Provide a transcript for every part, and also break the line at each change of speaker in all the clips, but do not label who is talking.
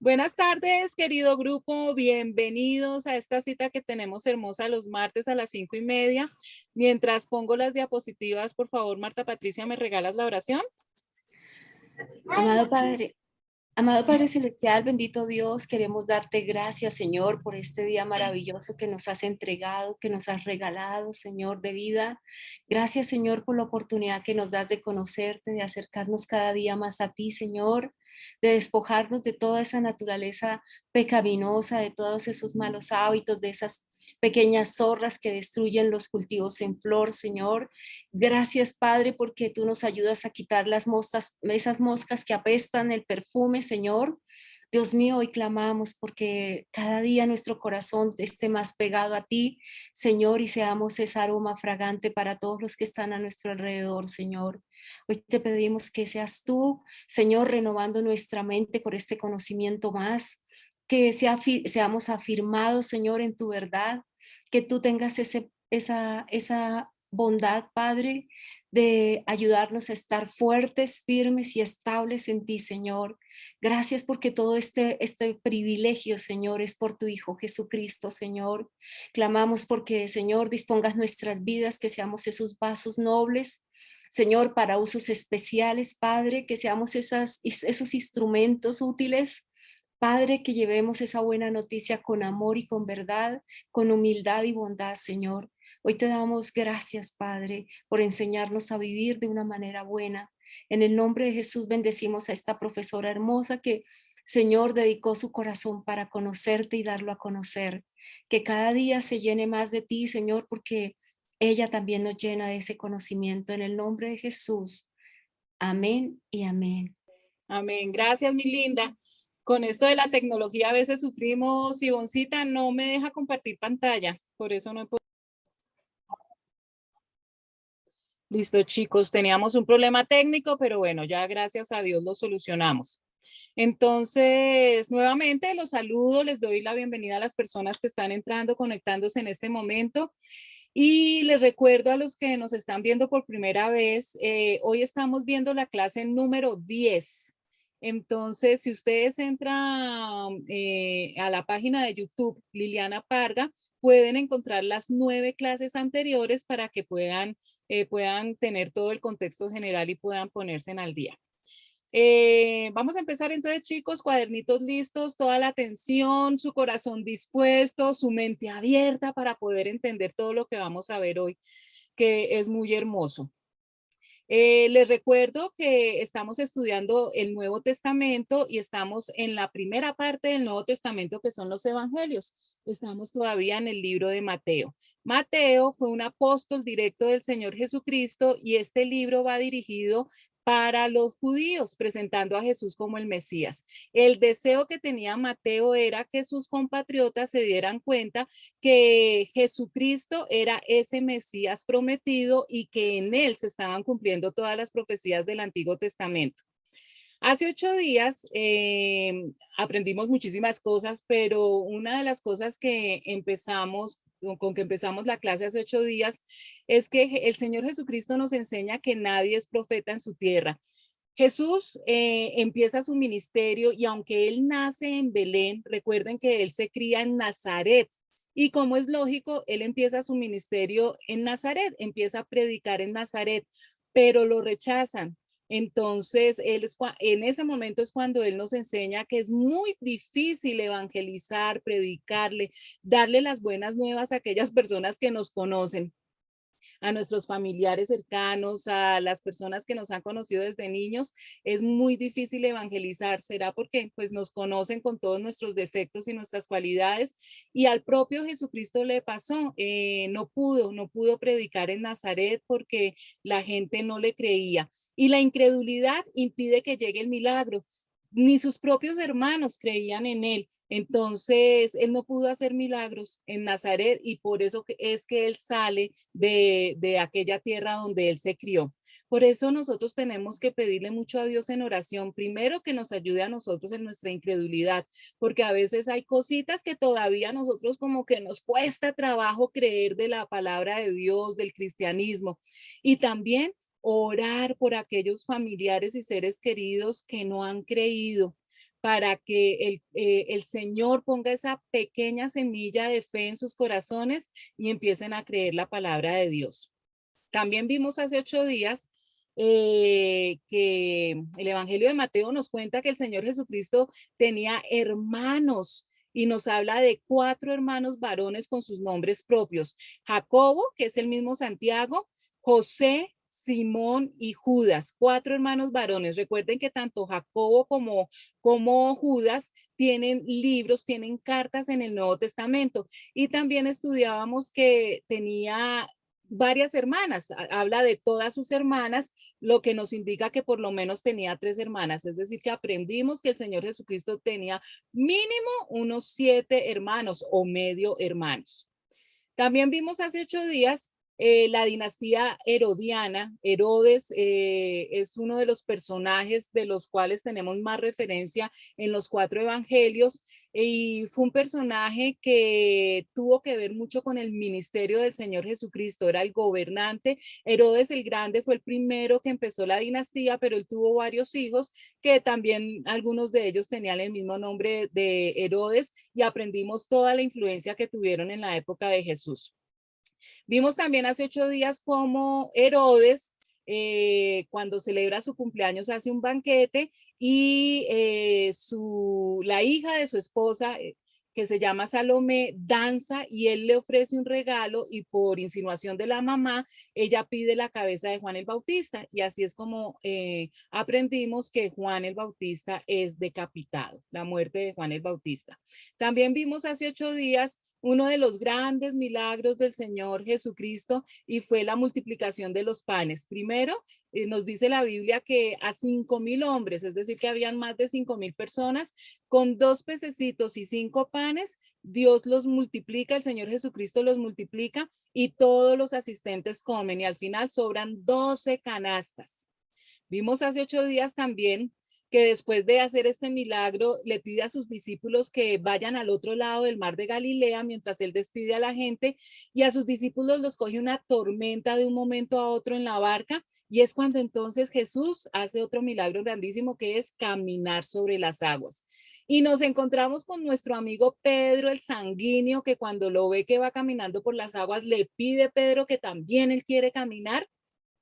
Buenas tardes, querido grupo. Bienvenidos a esta cita que tenemos hermosa los martes a las 5:30. Mientras pongo las diapositivas, por favor, Marta Patricia, ¿me regalas la oración?
Amado Padre, amado Padre Celestial, bendito Dios, queremos darte gracias, Señor, por este día maravilloso que nos has entregado, que nos has regalado, Señor, de vida. Gracias, Señor, por la oportunidad que nos das de conocerte, de acercarnos cada día más a ti, Señor, de despojarnos de toda esa naturaleza pecaminosa, de todos esos malos hábitos, de esas pequeñas zorras que destruyen los cultivos en flor, Señor. Gracias, Padre, porque tú nos ayudas a quitar las moscas, esas moscas que apestan el perfume, Señor. Dios mío, hoy clamamos porque cada día nuestro corazón esté más pegado a ti, Señor, y seamos ese aroma fragante para todos los que están a nuestro alrededor, Señor. Hoy te pedimos que seas tú, Señor, renovando nuestra mente con este conocimiento más, que seamos afirmados, Señor, en tu verdad, que tú tengas esa bondad, Padre, de ayudarnos a estar fuertes, firmes y estables en ti, Señor. Gracias porque todo este privilegio, Señor, es por tu Hijo Jesucristo, Señor. Clamamos porque, Señor, dispongas nuestras vidas, que seamos esos vasos nobles, Señor, para usos especiales, Padre, que seamos esos instrumentos útiles, Padre, que llevemos esa buena noticia con amor y con verdad, con humildad y bondad, Señor. Hoy te damos gracias, Padre, por enseñarnos a vivir de una manera buena. En el nombre de Jesús bendecimos a esta profesora hermosa que, Señor, dedicó su corazón para conocerte y darlo a conocer. Que cada día se llene más de ti, Señor, porque ella también nos llena de ese conocimiento. En el nombre de Jesús. Amén y amén.
Amén. Gracias, mi linda. Con esto de la tecnología a veces sufrimos, Ivoncita no me deja compartir pantalla, por eso no he podido. Listo, chicos, teníamos un problema técnico, pero bueno, ya gracias a Dios lo solucionamos. Entonces, nuevamente los saludo, les doy la bienvenida a las personas que están entrando, conectándose en este momento. Y les recuerdo a los que nos están viendo por primera vez, hoy estamos viendo la clase número 10. Entonces, si ustedes entran a la página de YouTube Liliana Parga, pueden encontrar las 9 clases anteriores para que puedan tener todo el contexto general y puedan ponerse en al día. Vamos a empezar entonces, chicos, cuadernitos listos, toda la atención, su corazón dispuesto, su mente abierta para poder entender todo lo que vamos a ver hoy, que es muy hermoso. Les recuerdo que estamos estudiando el Nuevo Testamento y estamos en la primera parte del Nuevo Testamento, que son los evangelios. Estamos todavía en el libro de Mateo. Mateo fue un apóstol directo del Señor Jesucristo y este libro va dirigido para los judíos, presentando a Jesús como el Mesías. El deseo que tenía Mateo era que sus compatriotas se dieran cuenta que Jesucristo era ese Mesías prometido y que en él se estaban cumpliendo todas las profecías del Antiguo Testamento. Hace 8 días aprendimos muchísimas cosas, pero una de las cosas que empezamos, con que empezamos la clase hace 8 días, es que el Señor Jesucristo nos enseña que nadie es profeta en su tierra. Jesús empieza su ministerio y aunque él nace en Belén, recuerden que él se cría en Nazaret. Y como es lógico, él empieza su ministerio en Nazaret, empieza a predicar en Nazaret, pero lo rechazan. Entonces, en ese momento es cuando él nos enseña que es muy difícil evangelizar, predicarle, darle las buenas nuevas a aquellas personas que nos conocen, a nuestros familiares cercanos, a las personas que nos han conocido desde niños. Es muy difícil evangelizar. ¿Será porque pues nos conocen con todos nuestros defectos y nuestras cualidades? Y al propio Jesucristo le pasó, no pudo predicar en Nazaret porque la gente no le creía. Y la incredulidad impide que llegue el milagro. Ni sus propios hermanos creían en él. Entonces, él no pudo hacer milagros en Nazaret y por eso es que él sale de aquella tierra donde él se crió. Por eso nosotros tenemos que pedirle mucho a Dios en oración, primero que nos ayude a nosotros en nuestra incredulidad, porque a veces hay cositas que todavía nosotros como que nos cuesta trabajo creer de la palabra de Dios, del cristianismo. Y también orar por aquellos familiares y seres queridos que no han creído, para que el Señor ponga esa pequeña semilla de fe en sus corazones y empiecen a creer la palabra de Dios. También vimos hace 8 días que el Evangelio de Mateo nos cuenta que el Señor Jesucristo tenía hermanos y nos habla de 4 hermanos varones con sus nombres propios. Jacobo, que es el mismo Santiago, José, Simón y Judas, 4 hermanos varones. Recuerden que tanto Jacobo como Judas tienen libros, tienen cartas en el Nuevo Testamento. Y también estudiábamos que tenía varias hermanas, habla de todas sus hermanas, lo que nos indica que por lo menos tenía 3 hermanas, es decir, que aprendimos que el Señor Jesucristo tenía mínimo unos 7 hermanos o medio hermanos. También vimos hace 8 días la dinastía herodiana. Herodes es uno de los personajes de los cuales tenemos más referencia en los 4 evangelios y fue un personaje que tuvo que ver mucho con el ministerio del Señor Jesucristo. Era el gobernante. Herodes el Grande fue el primero que empezó la dinastía, pero él tuvo varios hijos que también algunos de ellos tenían el mismo nombre de Herodes y aprendimos toda la influencia que tuvieron en la época de Jesús. Vimos también hace 8 días cómo Herodes, cuando celebra su cumpleaños, hace un banquete y la hija de su esposa, que se llama Salomé, danza y él le ofrece un regalo y por insinuación de la mamá, ella pide la cabeza de Juan el Bautista y así es como aprendimos que Juan el Bautista es decapitado, la muerte de Juan el Bautista. También vimos hace 8 días uno de los grandes milagros del Señor Jesucristo y fue la multiplicación de los panes. Primero, nos dice la Biblia que a 5,000 hombres, es decir, que habían más de 5,000 personas, con 2 pececitos y 5 panes, Dios los multiplica, el Señor Jesucristo los multiplica y todos los asistentes comen y al final sobran 12 canastas. Vimos hace 8 días también que después de hacer este milagro le pide a sus discípulos que vayan al otro lado del mar de Galilea mientras él despide a la gente y a sus discípulos los coge una tormenta de un momento a otro en la barca y es cuando entonces Jesús hace otro milagro grandísimo que es caminar sobre las aguas. Y nos encontramos con nuestro amigo Pedro el sanguíneo que cuando lo ve que va caminando por las aguas le pide a Pedro que también él quiere caminar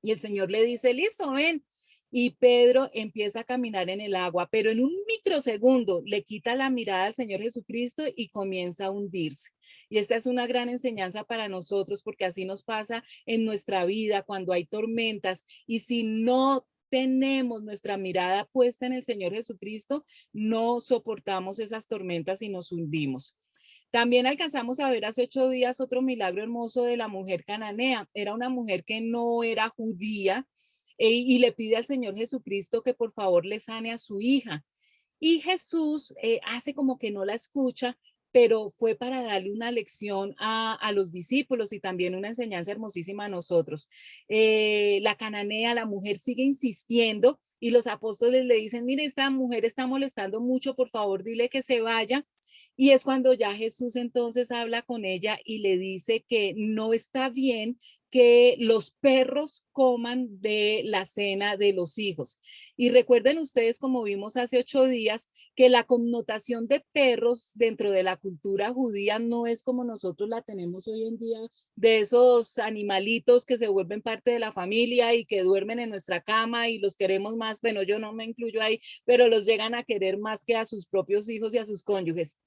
y el Señor le dice, listo, ven. Y Pedro empieza a caminar en el agua, pero en un microsegundo le quita la mirada al Señor Jesucristo y comienza a hundirse. Y esta es una gran enseñanza para nosotros porque así nos pasa en nuestra vida cuando hay tormentas y si no tenemos nuestra mirada puesta en el Señor Jesucristo, no soportamos esas tormentas y nos hundimos. También alcanzamos a ver hace 8 días otro milagro hermoso de la mujer cananea. Era una mujer que no era judía y le pide al Señor Jesucristo que por favor le sane a su hija. Y Jesús hace como que no la escucha, pero fue para darle una lección a los discípulos y también una enseñanza hermosísima a nosotros. La cananea, la mujer sigue insistiendo y los apóstoles le dicen, mire, esta mujer está molestando mucho, por favor, dile que se vaya. Y es cuando ya Jesús entonces habla con ella y le dice que no está bien que los perros coman de la cena de los hijos. Y recuerden ustedes, como vimos hace 8 días, que la connotación de perros dentro de la cultura judía no es como nosotros la tenemos hoy en día, de esos animalitos que se vuelven parte de la familia y que duermen en nuestra cama y los queremos más. Bueno, yo no me incluyo ahí, pero los llegan a querer más que a sus propios hijos y a sus cónyuges,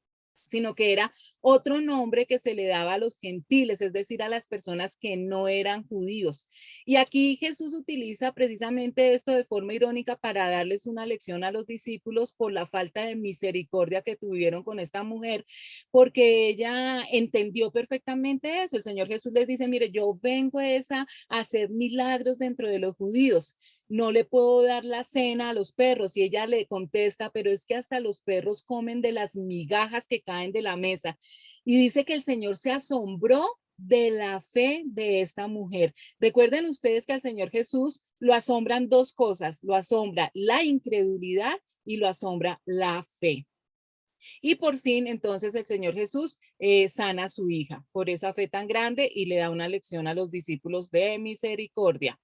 sino que era otro nombre que se le daba a los gentiles, es decir, a las personas que no eran judíos. Y aquí Jesús utiliza precisamente esto de forma irónica para darles una lección a los discípulos por la falta de misericordia que tuvieron con esta mujer, porque ella entendió perfectamente eso. El Señor Jesús les dice, mire, yo vengo a hacer milagros dentro de los judíos, no le puedo dar la cena a los perros. Y ella le contesta, pero es que hasta los perros comen de las migajas que caen de la mesa. Y dice que el Señor se asombró de la fe de esta mujer. Recuerden ustedes que al Señor Jesús lo asombran 2 cosas, lo asombra la incredulidad y lo asombra la fe. Y por fin, entonces, el Señor Jesús sana a su hija por esa fe tan grande y le da una lección a los discípulos de misericordia.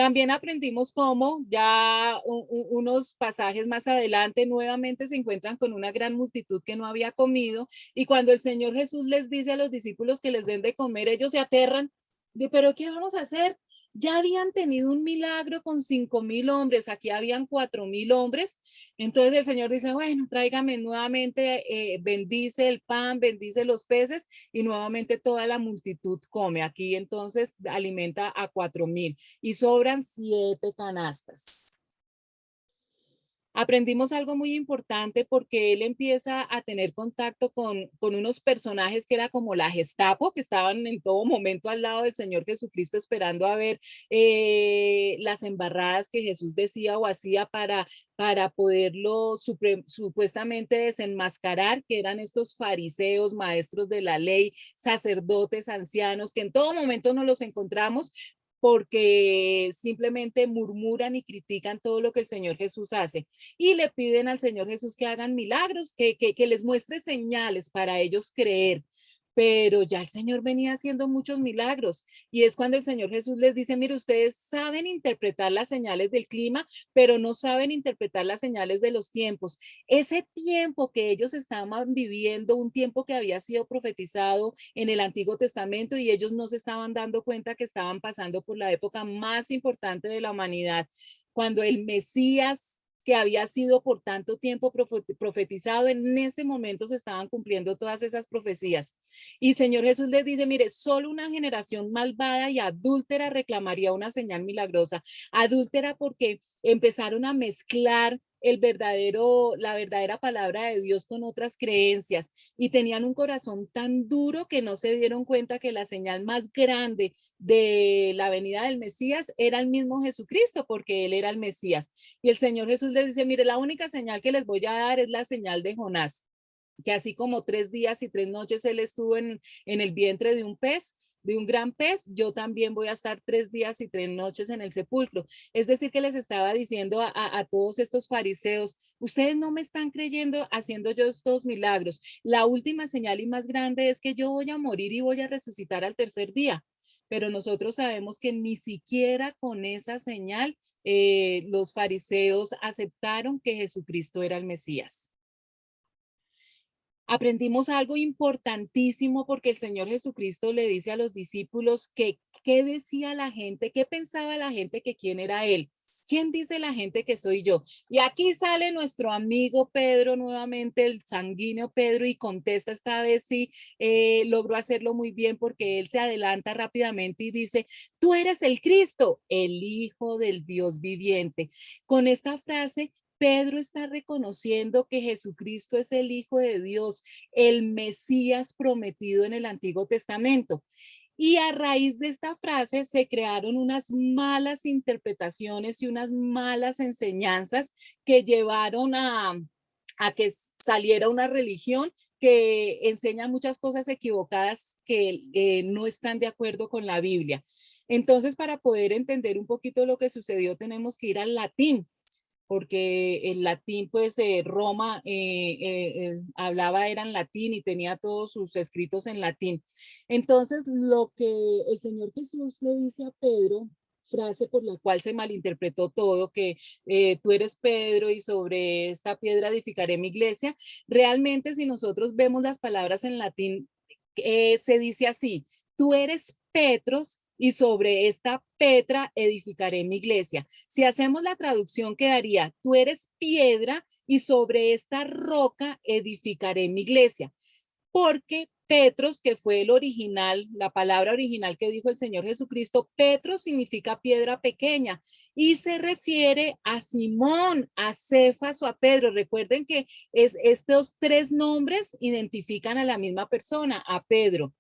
También aprendimos cómo ya unos pasajes más adelante nuevamente se encuentran con una gran multitud que no había comido, y cuando el Señor Jesús les dice a los discípulos que les den de comer, ellos se aterran de, pero ¿qué vamos a hacer? Ya habían tenido un milagro con 5.000 hombres, aquí habían 4.000 hombres. Entonces el Señor dice, bueno, tráigame nuevamente, bendice el pan, bendice los peces, y nuevamente toda la multitud come. Aquí entonces alimenta a 4.000 y sobran 7 canastas. Aprendimos algo muy importante porque él empieza a tener contacto con unos personajes que era como la Gestapo, que estaban en todo momento al lado del Señor Jesucristo esperando a ver las embarradas que Jesús decía o hacía para poderlo supuestamente desenmascarar, que eran estos fariseos, maestros de la ley, sacerdotes, ancianos, que en todo momento nos los encontramos porque simplemente murmuran y critican todo lo que el Señor Jesús hace, y le piden al Señor Jesús que hagan milagros, que les muestre señales para ellos creer. Pero ya el Señor venía haciendo muchos milagros, y es cuando el Señor Jesús les dice, mire, ustedes saben interpretar las señales del clima, pero no saben interpretar las señales de los tiempos. Ese tiempo que ellos estaban viviendo, un tiempo que había sido profetizado en el Antiguo Testamento, y ellos no se estaban dando cuenta que estaban pasando por la época más importante de la humanidad, cuando el Mesías que había sido por tanto tiempo profetizado, en ese momento se estaban cumpliendo todas esas profecías. Y Señor Jesús les dice, mire, solo una generación malvada y adúltera reclamaría una señal milagrosa. Adúltera porque empezaron a mezclar la verdadera palabra de Dios con otras creencias, y tenían un corazón tan duro que no se dieron cuenta que la señal más grande de la venida del Mesías era el mismo Jesucristo, porque él era el Mesías. Y el Señor Jesús les dice, mire, la única señal que les voy a dar es la señal de Jonás, que así como 3 días y 3 noches él estuvo en el vientre de un pez, de un gran pez, yo también voy a estar 3 días y 3 noches en el sepulcro. Es decir, que les estaba diciendo a todos estos fariseos, ustedes no me están creyendo haciendo yo estos milagros. La última señal y más grande es que yo voy a morir y voy a resucitar al tercer día. Pero nosotros sabemos que ni siquiera con esa señal los fariseos aceptaron que Jesucristo era el Mesías. Aprendimos algo importantísimo porque el Señor Jesucristo le dice a los discípulos que qué decía la gente, qué pensaba la gente, que quién era él. ¿Quién dice la gente que soy yo? Y aquí sale nuestro amigo Pedro nuevamente, el sanguíneo Pedro, y contesta esta vez sí, logró hacerlo muy bien porque él se adelanta rápidamente y dice, tú eres el Cristo, el Hijo del Dios viviente. Con esta frase Pedro está reconociendo que Jesucristo es el Hijo de Dios, el Mesías prometido en el Antiguo Testamento. Y a raíz de esta frase se crearon unas malas interpretaciones y unas malas enseñanzas que llevaron a que saliera una religión que enseña muchas cosas equivocadas que no están de acuerdo con la Biblia. Entonces, para poder entender un poquito lo que sucedió, tenemos que ir al latín, porque el latín, pues Roma hablaba, era en latín y tenía todos sus escritos en latín. Entonces, lo que el Señor Jesús le dice a Pedro, frase por la cual se malinterpretó todo, que tú eres Pedro y sobre esta piedra edificaré mi iglesia, realmente si nosotros vemos las palabras en latín, se dice así, tú eres Petros y sobre esta Petra edificaré mi iglesia. Si hacemos la traducción quedaría, tú eres piedra y sobre esta roca edificaré mi iglesia. Porque Petros, que fue el original, la palabra original que dijo el Señor Jesucristo, Petros significa piedra pequeña y se refiere a Simón, a Cefas o a Pedro. Recuerden que estos 3 nombres identifican a la misma persona, a Pedro.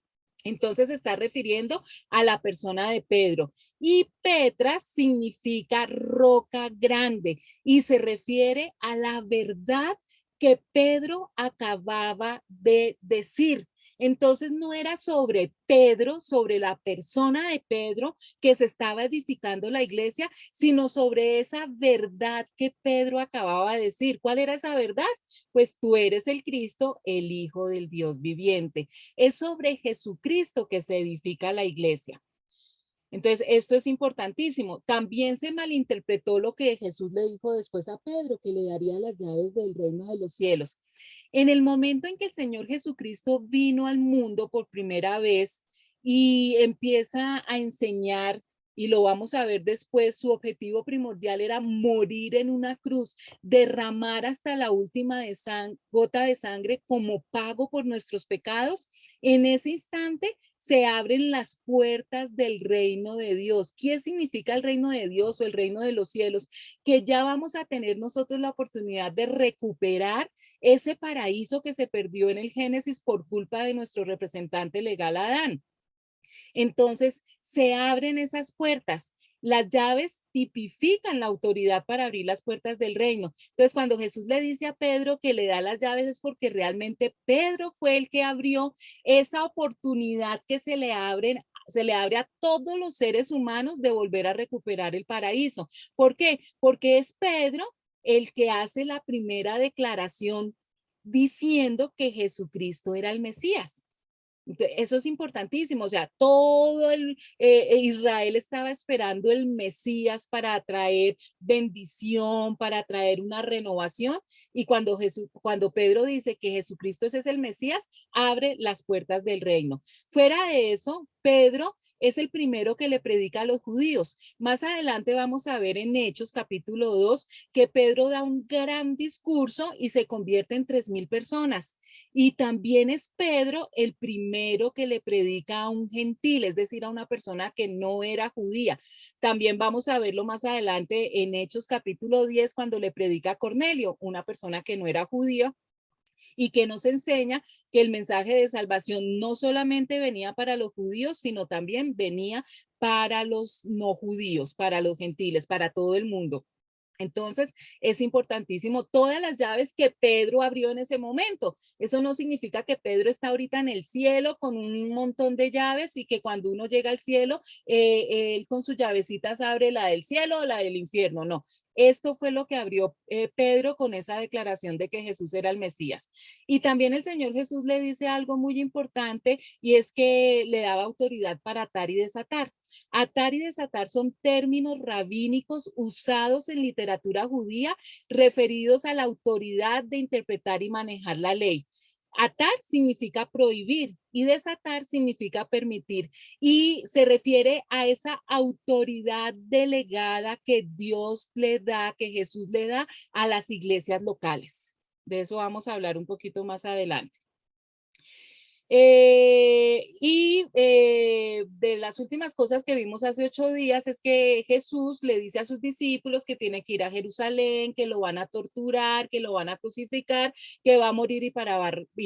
Entonces se está refiriendo a la persona de Pedro. Y Petra significa roca grande y se refiere a la verdad que Pedro acababa de decir. Entonces no era sobre Pedro, sobre la persona de Pedro que se estaba edificando la iglesia, sino sobre esa verdad que Pedro acababa de decir. ¿Cuál era esa verdad? Pues tú eres el Cristo, el Hijo del Dios viviente. Es sobre Jesucristo que se edifica la iglesia. Entonces, esto es importantísimo. También se malinterpretó lo que Jesús le dijo después a Pedro, que le daría las llaves del reino de los cielos. En el momento en que el Señor Jesucristo vino al mundo por primera vez y empieza a enseñar, y lo vamos a ver después, su objetivo primordial era morir en una cruz, derramar hasta la última gota de sangre como pago por nuestros pecados. En ese instante se abren las puertas del reino de Dios. ¿Qué significa el reino de Dios o el reino de los cielos? Que ya vamos a tener nosotros la oportunidad de recuperar ese paraíso que se perdió en el Génesis por culpa de nuestro representante legal Adán. Entonces, se abren esas puertas. Las llaves tipifican la autoridad para abrir las puertas del reino. Entonces, cuando Jesús le dice a Pedro que le da las llaves es porque realmente Pedro fue el que abrió esa oportunidad que se le abre a todos los seres humanos de volver a recuperar el paraíso. ¿Por qué? Porque es Pedro el que hace la primera declaración diciendo que Jesucristo era el Mesías. Eso es importantísimo, o sea, todo Israel estaba esperando el Mesías para traer bendición, para traer una renovación, y cuando Pedro dice que Jesucristo es el Mesías, abre las puertas del reino. Fuera de eso, Pedro es el primero que le predica a los judíos. Más adelante vamos a ver en Hechos capítulo 2 que Pedro da un gran discurso y se convierte en 3,000 personas. Y también es Pedro el primero que le predica a un gentil, es decir, a una persona que no era judía. También vamos a verlo más adelante en Hechos capítulo 10 cuando le predica a Cornelio, una persona que no era judía, y que nos enseña que el mensaje de salvación no solamente venía para los judíos, sino también venía para los no judíos, para los gentiles, para todo el mundo. Entonces, es importantísimo todas las llaves que Pedro abrió en ese momento. Eso no significa que Pedro está ahorita en el cielo con un montón de llaves y que cuando uno llega al cielo, él con sus llavecitas abre la del cielo o la del infierno. No, esto fue lo que abrió Pedro con esa declaración de que Jesús era el Mesías. Y también el Señor Jesús le dice algo muy importante y es que le daba autoridad para atar y desatar. Atar y desatar son términos rabínicos usados en literatura judía referidos a la autoridad de interpretar y manejar la ley. Atar significa prohibir y desatar significa permitir y se refiere a esa autoridad delegada que Dios le da, que Jesús le da a las iglesias locales. De eso vamos a hablar un poquito más adelante. De las últimas cosas que vimos hace 8 días es que Jesús le dice a sus discípulos que tiene que ir a Jerusalén, que lo van a torturar, que lo van a crucificar, que va a morir y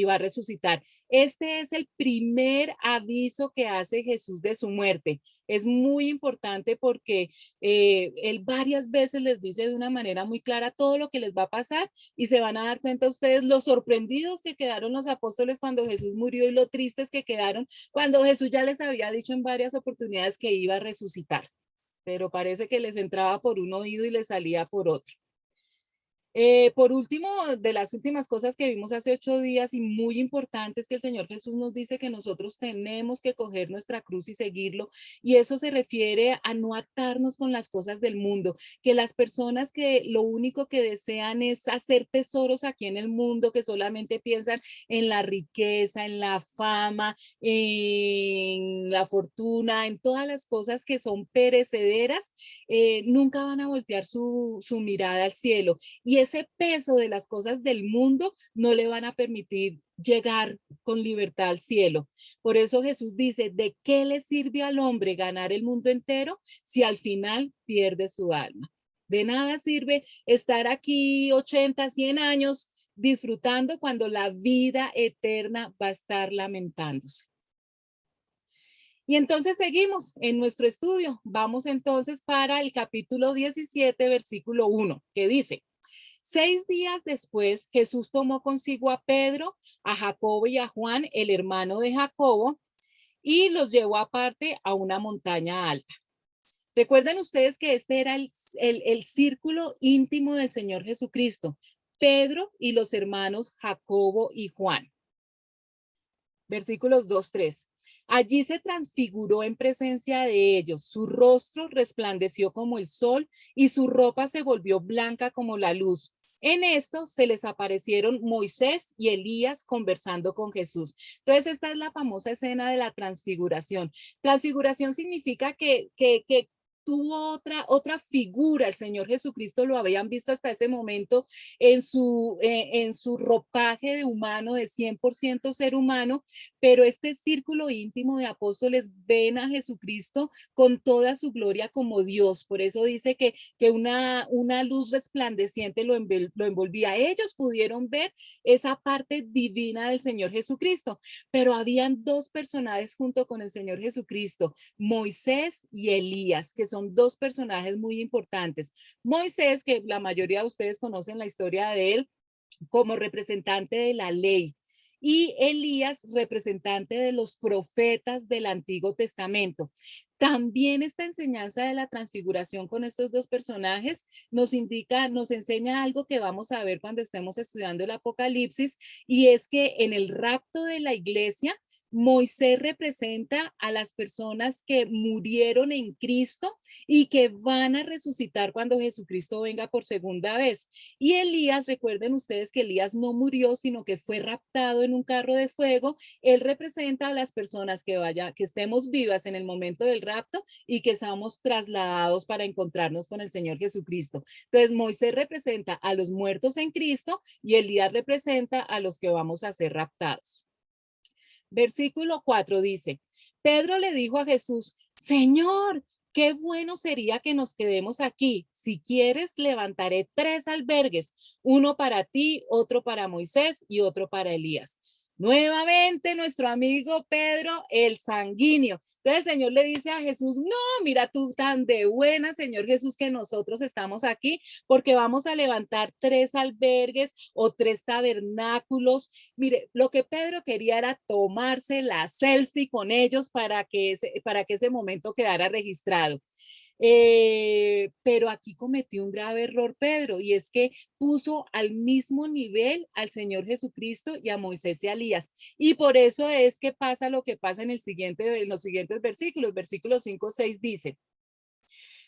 va a resucitar. Este es el primer aviso que hace Jesús de su muerte. Es muy importante porque él varias veces les dice de una manera muy clara todo lo que les va a pasar y se van a dar cuenta ustedes los sorprendidos que quedaron los apóstoles cuando Jesús murió y lo tristes que quedaron cuando Jesús ya les había dicho en varias oportunidades que iba a resucitar, pero parece que les entraba por un oído y les salía por otro. Por último, de las últimas cosas que vimos hace 8 días y muy importantes que el Señor Jesús nos dice que nosotros tenemos que coger nuestra cruz y seguirlo, y eso se refiere a no atarnos con las cosas del mundo, que las personas que lo único que desean es hacer tesoros aquí en el mundo, que solamente piensan en la riqueza, en la fama, en la fortuna, en todas las cosas que son perecederas, nunca van a voltear su mirada al cielo. Y ese peso de las cosas del mundo no le van a permitir llegar con libertad al cielo. Por eso Jesús dice, ¿de qué le sirve al hombre ganar el mundo entero si al final pierde su alma? De nada sirve estar aquí 80, 100 años disfrutando cuando la vida eterna va a estar lamentándose. Y entonces seguimos en nuestro estudio. Vamos entonces para el capítulo 17, versículo 1, que dice, 6 días después, Jesús tomó consigo a Pedro, a Jacobo y a Juan, el hermano de Jacobo, y los llevó aparte a una montaña alta. Recuerden ustedes que este era el círculo íntimo del Señor Jesucristo, Pedro y los hermanos Jacobo y Juan. Versículos 2, 3. Allí se transfiguró en presencia de ellos, su rostro resplandeció como el sol y su ropa se volvió blanca como la luz. En esto se les aparecieron Moisés y Elías conversando con Jesús. Entonces, esta es la famosa escena de la transfiguración. Transfiguración significa que tuvo otra figura, el Señor Jesucristo lo habían visto hasta ese momento en su ropaje de humano, de 100% ser humano, pero este círculo íntimo de apóstoles ven a Jesucristo con toda su gloria como Dios. Por eso dice que una luz resplandeciente lo envolvía. Ellos pudieron ver esa parte divina del Señor Jesucristo, pero habían dos personajes junto con el Señor Jesucristo, Moisés y Elías, que son dos personajes muy importantes. Moisés, que la mayoría de ustedes conocen la historia de él como representante de la ley, y Elías, representante de los profetas del Antiguo Testamento. También esta enseñanza de la transfiguración con estos dos personajes nos indica, nos enseña algo que vamos a ver cuando estemos estudiando el Apocalipsis, y es que en el rapto de la iglesia, Moisés representa a las personas que murieron en Cristo y que van a resucitar cuando Jesucristo venga por segunda vez. Y Elías, recuerden ustedes que Elías no murió, sino que fue raptado en un carro de fuego. Él representa a las personas que estemos vivas en el momento del rapto y que seamos trasladados para encontrarnos con el Señor Jesucristo. Entonces, Moisés representa a los muertos en Cristo y Elías representa a los que vamos a ser raptados. Versículo 4 dice, Pedro le dijo a Jesús, Señor, qué bueno sería que nos quedemos aquí. Si quieres, levantaré 3 albergues, uno para ti, otro para Moisés y otro para Elías. Nuevamente nuestro amigo Pedro, el sanguíneo. Entonces el Señor le dice a Jesús, no, mira tú tan de buena, Señor Jesús, que nosotros estamos aquí porque vamos a levantar 3 albergues o 3 tabernáculos. Mire, lo que Pedro quería era tomarse la selfie con ellos para que ese momento quedara registrado. Pero aquí cometió un grave error Pedro, y es que puso al mismo nivel al Señor Jesucristo y a Moisés y a Elías, y por eso es que pasa lo que pasa en los siguientes versículos. Versículos 5, 6 dice,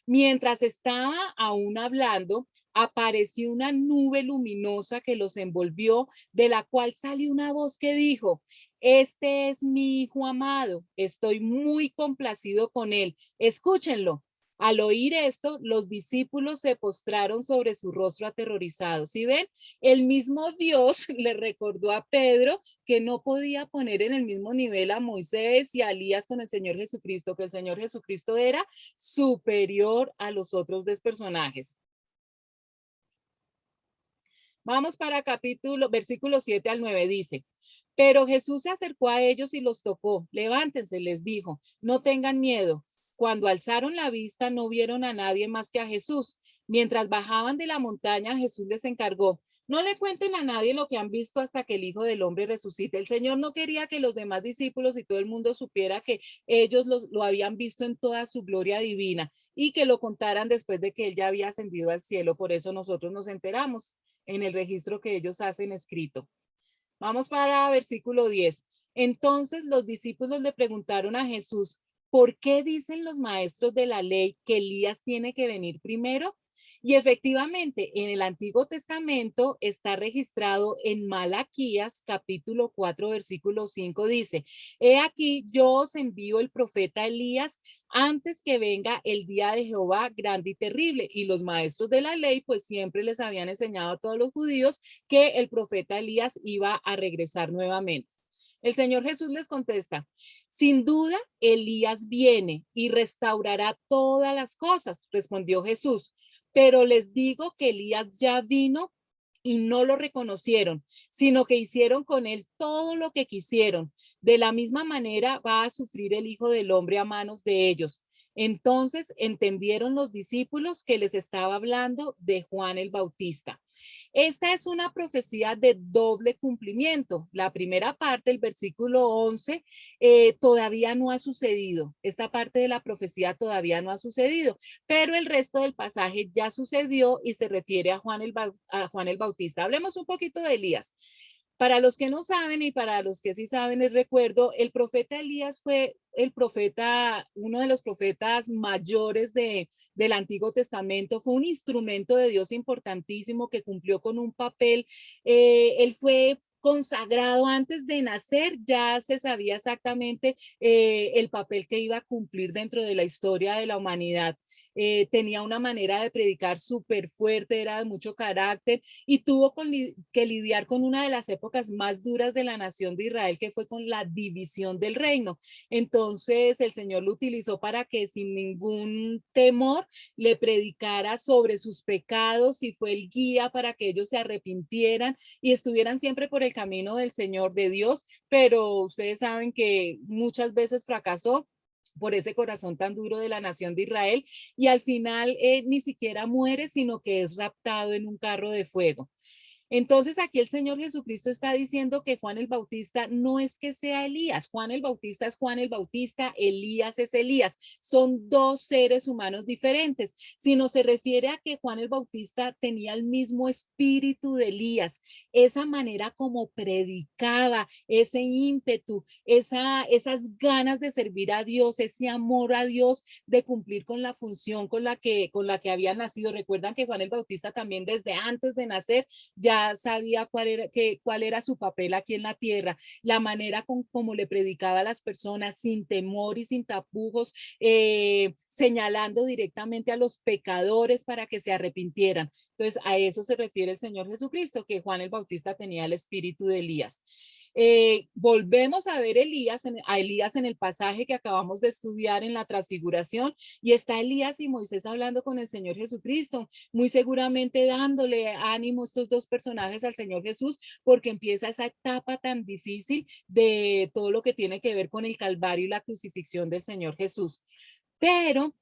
mientras estaba aún hablando, apareció una nube luminosa que los envolvió, de la cual salió una voz que dijo, este es mi hijo amado, estoy muy complacido con él, escúchenlo. Al oír esto, los discípulos se postraron sobre su rostro aterrorizados. ¿Sí ven? El mismo Dios le recordó a Pedro que no podía poner en el mismo nivel a Moisés y a Elías con el Señor Jesucristo, que el Señor Jesucristo era superior a los otros dos personajes. Vamos para versículo 7 al 9, dice, pero Jesús se acercó a ellos y los tocó. Levántense, les dijo, no tengan miedo. Cuando alzaron la vista no vieron a nadie más que a Jesús. Mientras bajaban de la montaña, Jesús les encargó, no le cuenten a nadie lo que han visto hasta que el Hijo del Hombre resucite. El Señor no quería que los demás discípulos y todo el mundo supiera que ellos lo habían visto en toda su gloria divina y que lo contaran después de que Él ya había ascendido al cielo. Por eso nosotros nos enteramos en el registro que ellos hacen escrito. Vamos para versículo 10. Entonces los discípulos le preguntaron a Jesús, ¿por qué dicen los maestros de la ley que Elías tiene que venir primero? Y efectivamente, en el Antiguo Testamento está registrado en Malaquías, capítulo 4, versículo 5, dice, he aquí, yo os envío el profeta Elías antes que venga el día de Jehová grande y terrible. Y los maestros de la ley, pues siempre les habían enseñado a todos los judíos que el profeta Elías iba a regresar nuevamente. El Señor Jesús les contesta, sin duda, Elías viene y restaurará todas las cosas, respondió Jesús, pero les digo que Elías ya vino y no lo reconocieron, sino que hicieron con él todo lo que quisieron. De la misma manera va a sufrir el Hijo del Hombre a manos de ellos. Entonces entendieron los discípulos que les estaba hablando de Juan el Bautista. Esta es una profecía de doble cumplimiento. La primera parte, el versículo 11, todavía no ha sucedido. Esta parte de la profecía todavía no ha sucedido, pero el resto del pasaje ya sucedió y se refiere a Juan el Bautista. Hablemos un poquito de Elías. Para los que no saben y para los que sí saben, les recuerdo, el profeta Elías fue el profeta, uno de los profetas mayores del Antiguo Testamento, fue un instrumento de Dios importantísimo que cumplió con un papel. Él fue consagrado antes de nacer, ya se sabía exactamente el papel que iba a cumplir dentro de la historia de la humanidad. Tenía una manera de predicar súper fuerte, era de mucho carácter y tuvo que lidiar con una de las épocas más duras de la nación de Israel, que fue con la división del reino. Entonces el Señor lo utilizó para que sin ningún temor le predicara sobre sus pecados y fue el guía para que ellos se arrepintieran y estuvieran siempre por el camino del Señor, de Dios, pero ustedes saben que muchas veces fracasó por ese corazón tan duro de la nación de Israel y al final ni siquiera muere, sino que es raptado en un carro de fuego. Entonces aquí el Señor Jesucristo está diciendo que Juan el Bautista no es que sea Elías. Juan el Bautista es Juan el Bautista, Elías es Elías. Son dos seres humanos diferentes, sino se refiere a que Juan el Bautista tenía el mismo espíritu de Elías, esa manera como predicaba, ese ímpetu, esas ganas de servir a Dios, ese amor a Dios, de cumplir con la función con la que había nacido. Recuerdan que Juan el Bautista también desde antes de nacer ya sabía cuál era su papel aquí en la tierra, la manera como le predicaba a las personas sin temor y sin tapujos, señalando directamente a los pecadores para que se arrepintieran. Entonces, a eso se refiere el Señor Jesucristo, que Juan el Bautista tenía el espíritu de Elías. Volvemos a ver a Elías en el pasaje que acabamos de estudiar en la transfiguración y está Elías y Moisés hablando con el Señor Jesucristo, muy seguramente dándole ánimo a estos dos personajes al Señor Jesús, porque empieza esa etapa tan difícil de todo lo que tiene que ver con el Calvario y la crucifixión del Señor Jesús. Pero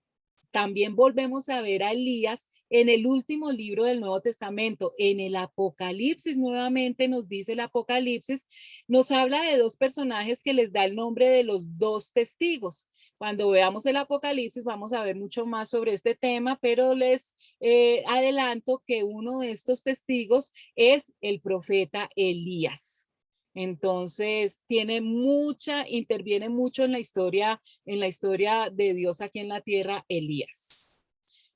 también volvemos a ver a Elías en el último libro del Nuevo Testamento, en el Apocalipsis. Nuevamente nos dice el Apocalipsis, nos habla de dos personajes que les da el nombre de los dos testigos. Cuando veamos el Apocalipsis vamos a ver mucho más sobre este tema, pero les adelanto que uno de estos testigos es el profeta Elías. Entonces, interviene mucho en la historia de Dios aquí en la tierra, Elías.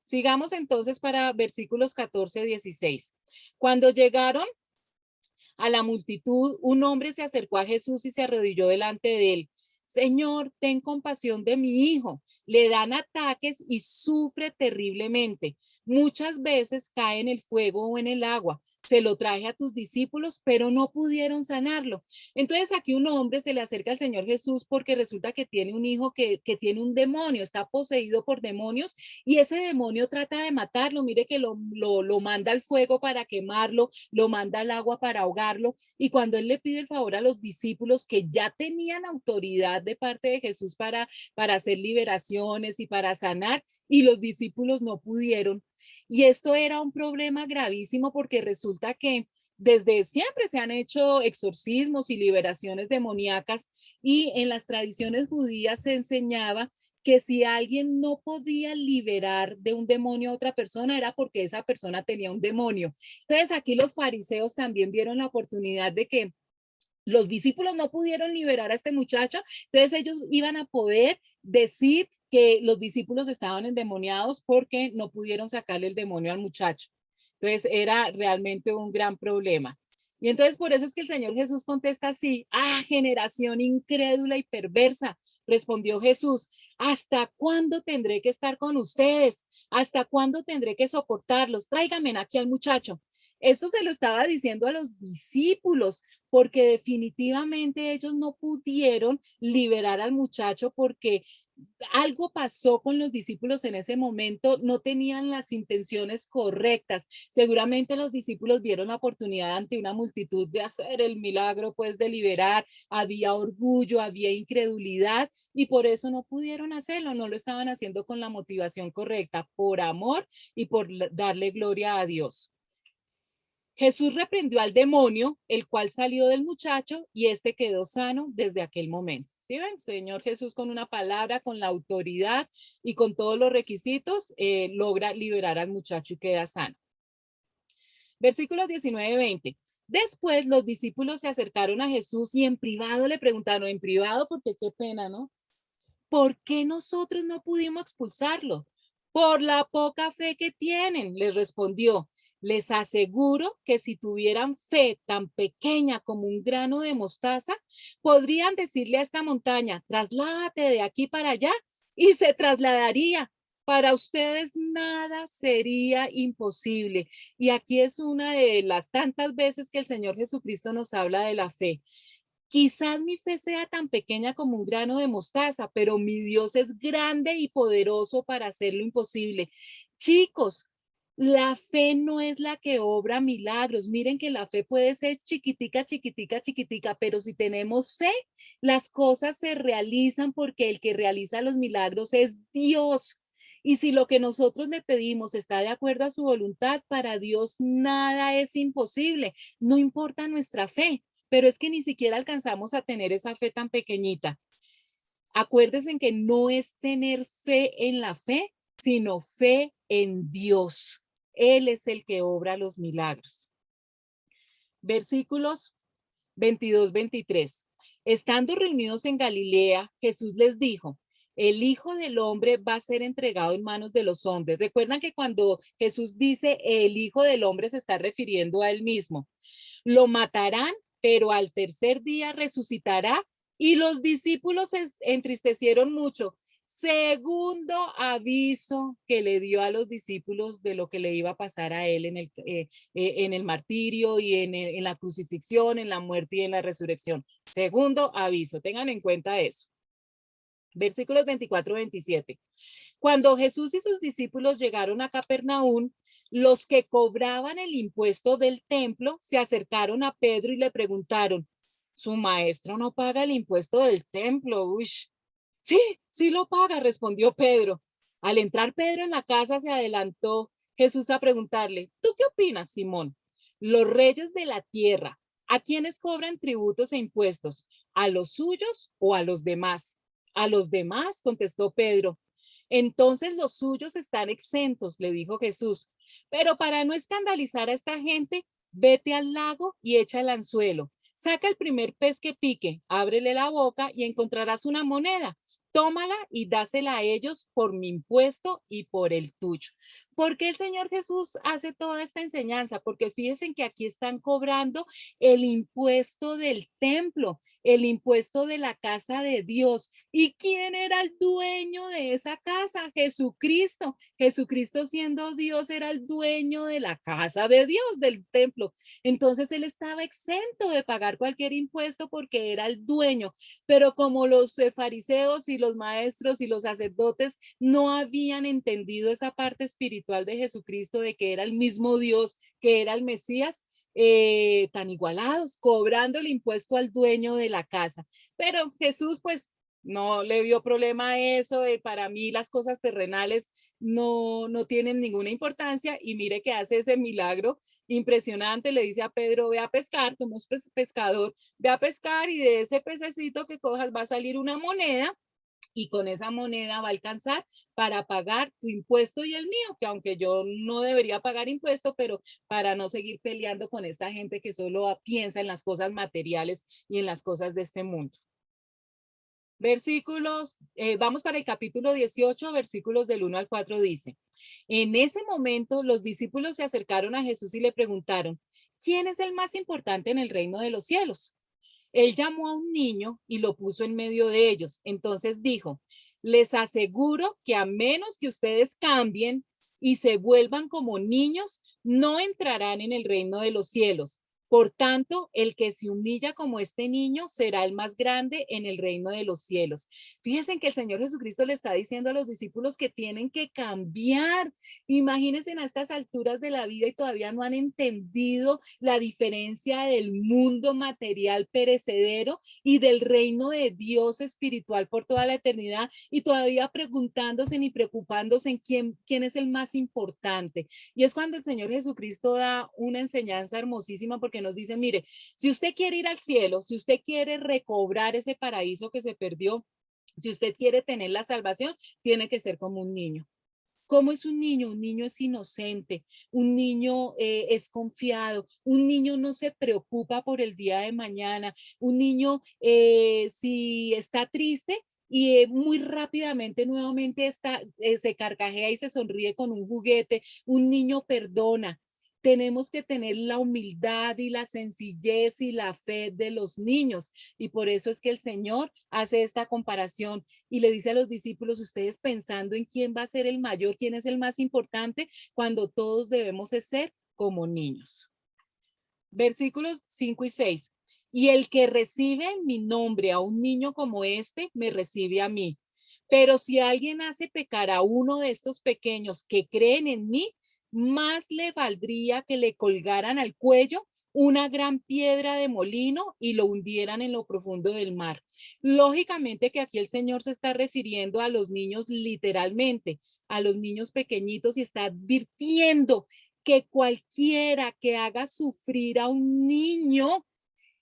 Sigamos entonces para versículos 14 y 16. Cuando llegaron a la multitud, un hombre se acercó a Jesús y se arrodilló delante de él. Señor, ten compasión de mi hijo. Le dan ataques y sufre terriblemente. Muchas veces cae en el fuego o en el agua. Se lo traje a tus discípulos, pero no pudieron sanarlo. Entonces aquí un hombre se le acerca al Señor Jesús porque resulta que tiene un hijo que tiene un demonio, está poseído por demonios y ese demonio trata de matarlo. Mire que lo manda al fuego para quemarlo, lo manda al agua para ahogarlo. Y cuando él le pide el favor a los discípulos que ya tenían autoridad de parte de Jesús para hacer liberaciones y para sanar, y los discípulos no pudieron. Y esto era un problema gravísimo porque resulta que desde siempre se han hecho exorcismos y liberaciones demoníacas y en las tradiciones judías se enseñaba que si alguien no podía liberar de un demonio a otra persona era porque esa persona tenía un demonio. Entonces aquí los fariseos también vieron la oportunidad de que los discípulos no pudieron liberar a este muchacho, entonces ellos iban a poder decir que los discípulos estaban endemoniados porque no pudieron sacarle el demonio al muchacho. Entonces era realmente un gran problema. Y entonces por eso es que el Señor Jesús contesta así, generación incrédula y perversa, respondió Jesús, ¿hasta cuándo tendré que estar con ustedes? ¿Hasta cuándo tendré que soportarlos? Tráiganme aquí al muchacho. Esto se lo estaba diciendo a los discípulos, porque definitivamente ellos no pudieron liberar al muchacho porque algo pasó con los discípulos en ese momento, no tenían las intenciones correctas. Seguramente los discípulos vieron la oportunidad ante una multitud de hacer el milagro, pues de liberar, había orgullo, había incredulidad y por eso no pudieron hacerlo, no lo estaban haciendo con la motivación correcta, por amor y por darle gloria a Dios. Jesús reprendió al demonio, el cual salió del muchacho y este quedó sano desde aquel momento. ¿Sí ven? Señor Jesús con una palabra, con la autoridad y con todos los requisitos, logra liberar al muchacho y queda sano. Versículos 19 y 20. Después los discípulos se acercaron a Jesús y en privado le preguntaron, en privado porque qué pena, ¿no? ¿Por qué nosotros no pudimos expulsarlo? Por la poca fe que tienen, les respondió. Les aseguro que si tuvieran fe tan pequeña como un grano de mostaza, podrían decirle a esta montaña, trasládate de aquí para allá y se trasladaría. Para ustedes nada sería imposible. Y aquí es una de las tantas veces que el Señor Jesucristo nos habla de la fe. Quizás mi fe sea tan pequeña como un grano de mostaza, pero mi Dios es grande y poderoso para hacer lo imposible. Chicos, la fe no es la que obra milagros. Miren que la fe puede ser chiquitica, chiquitica, chiquitica, pero si tenemos fe, las cosas se realizan porque el que realiza los milagros es Dios. Y si lo que nosotros le pedimos está de acuerdo a su voluntad, para Dios nada es imposible. No importa nuestra fe, pero es que ni siquiera alcanzamos a tener esa fe tan pequeñita. Acuérdense en que no es tener fe en la fe, sino fe en Dios. Él es el que obra los milagros. Versículos 22, 23. Estando reunidos en Galilea, Jesús les dijo, el Hijo del Hombre va a ser entregado en manos de los hombres. Recuerdan que cuando Jesús dice el Hijo del Hombre se está refiriendo a él mismo. Lo matarán, pero al tercer día resucitará. Y los discípulos se entristecieron mucho. Segundo aviso que le dio a los discípulos de lo que le iba a pasar a él en el martirio y en la crucifixión, en la muerte y en la resurrección. Segundo aviso, tengan en cuenta eso. Versículos 24, 27. Cuando Jesús y sus discípulos llegaron a Capernaum, los que cobraban el impuesto del templo se acercaron a Pedro y le preguntaron, ¿su maestro no paga el impuesto del templo? Uy, sí, sí lo paga, respondió Pedro. Al entrar Pedro en la casa se adelantó Jesús a preguntarle, ¿tú qué opinas, Simón? Los reyes de la tierra, ¿a quiénes cobran tributos e impuestos? ¿A los suyos o a los demás? A los demás, contestó Pedro. Entonces los suyos están exentos, le dijo Jesús. Pero para no escandalizar a esta gente, vete al lago y echa el anzuelo. Saca el primer pez que pique, ábrele la boca y encontrarás una moneda. Tómala y dásela a ellos por mi impuesto y por el tuyo. ¿Por qué el Señor Jesús hace toda esta enseñanza? Porque fíjense que aquí están cobrando el impuesto del templo, el impuesto de la casa de Dios. ¿Y quién era el dueño de esa casa? Jesucristo. Jesucristo siendo Dios era el dueño de la casa de Dios, del templo. Entonces él estaba exento de pagar cualquier impuesto porque era el dueño. Pero como los fariseos y los maestros y los sacerdotes no habían entendido esa parte espiritual de Jesucristo, de que era el mismo Dios, que era el Mesías, tan igualados, cobrando el impuesto al dueño de la casa. Pero Jesús, pues, no le vio problema a eso. Para mí las cosas terrenales no tienen ninguna importancia y mire que hace ese milagro impresionante. Le dice a Pedro, ve a pescar, como es pescador, ve a pescar y de ese pececito que cojas va a salir una moneda y con esa moneda va a alcanzar para pagar tu impuesto y el mío, que aunque yo no debería pagar impuesto, pero para no seguir peleando con esta gente que solo piensa en las cosas materiales y en las cosas de este mundo. Versículos, vamos para el capítulo 18, versículos del 1 al 4 dice, en ese momento los discípulos se acercaron a Jesús y le preguntaron, ¿quién es el más importante en el reino de los cielos? Él llamó a un niño y lo puso en medio de ellos. Entonces dijo, les aseguro que a menos que ustedes cambien y se vuelvan como niños, no entrarán en el reino de los cielos. Por tanto, el que se humilla como este niño será el más grande en el reino de los cielos. Fíjense que el Señor Jesucristo le está diciendo a los discípulos que tienen que cambiar. Imagínense a estas alturas de la vida y todavía no han entendido la diferencia del mundo material perecedero y del reino de Dios espiritual por toda la eternidad y todavía preguntándose y preocupándose en quién es el más importante. Y es cuando el Señor Jesucristo da una enseñanza hermosísima porque nos dice, mire, si usted quiere ir al cielo, si usted quiere recobrar ese paraíso que se perdió, si usted quiere tener la salvación, tiene que ser como un niño. ¿Cómo es un niño? Un niño es inocente, un niño es confiado, un niño no se preocupa por el día de mañana, un niño si está triste y muy rápidamente nuevamente se carcajea y se sonríe con un juguete, un niño perdona. Tenemos que tener la humildad y la sencillez y la fe de los niños. Y por eso es que el Señor hace esta comparación y le dice a los discípulos, ustedes pensando en quién va a ser el mayor, quién es el más importante, cuando todos debemos de ser como niños. Versículos 5 y 6. Y el que recibe en mi nombre a un niño como este, me recibe a mí. Pero si alguien hace pecar a uno de estos pequeños que creen en mí, más le valdría que le colgaran al cuello una gran piedra de molino y lo hundieran en lo profundo del mar. Lógicamente que aquí el Señor se está refiriendo a los niños literalmente, a los niños pequeñitos y está advirtiendo que cualquiera que haga sufrir a un niño,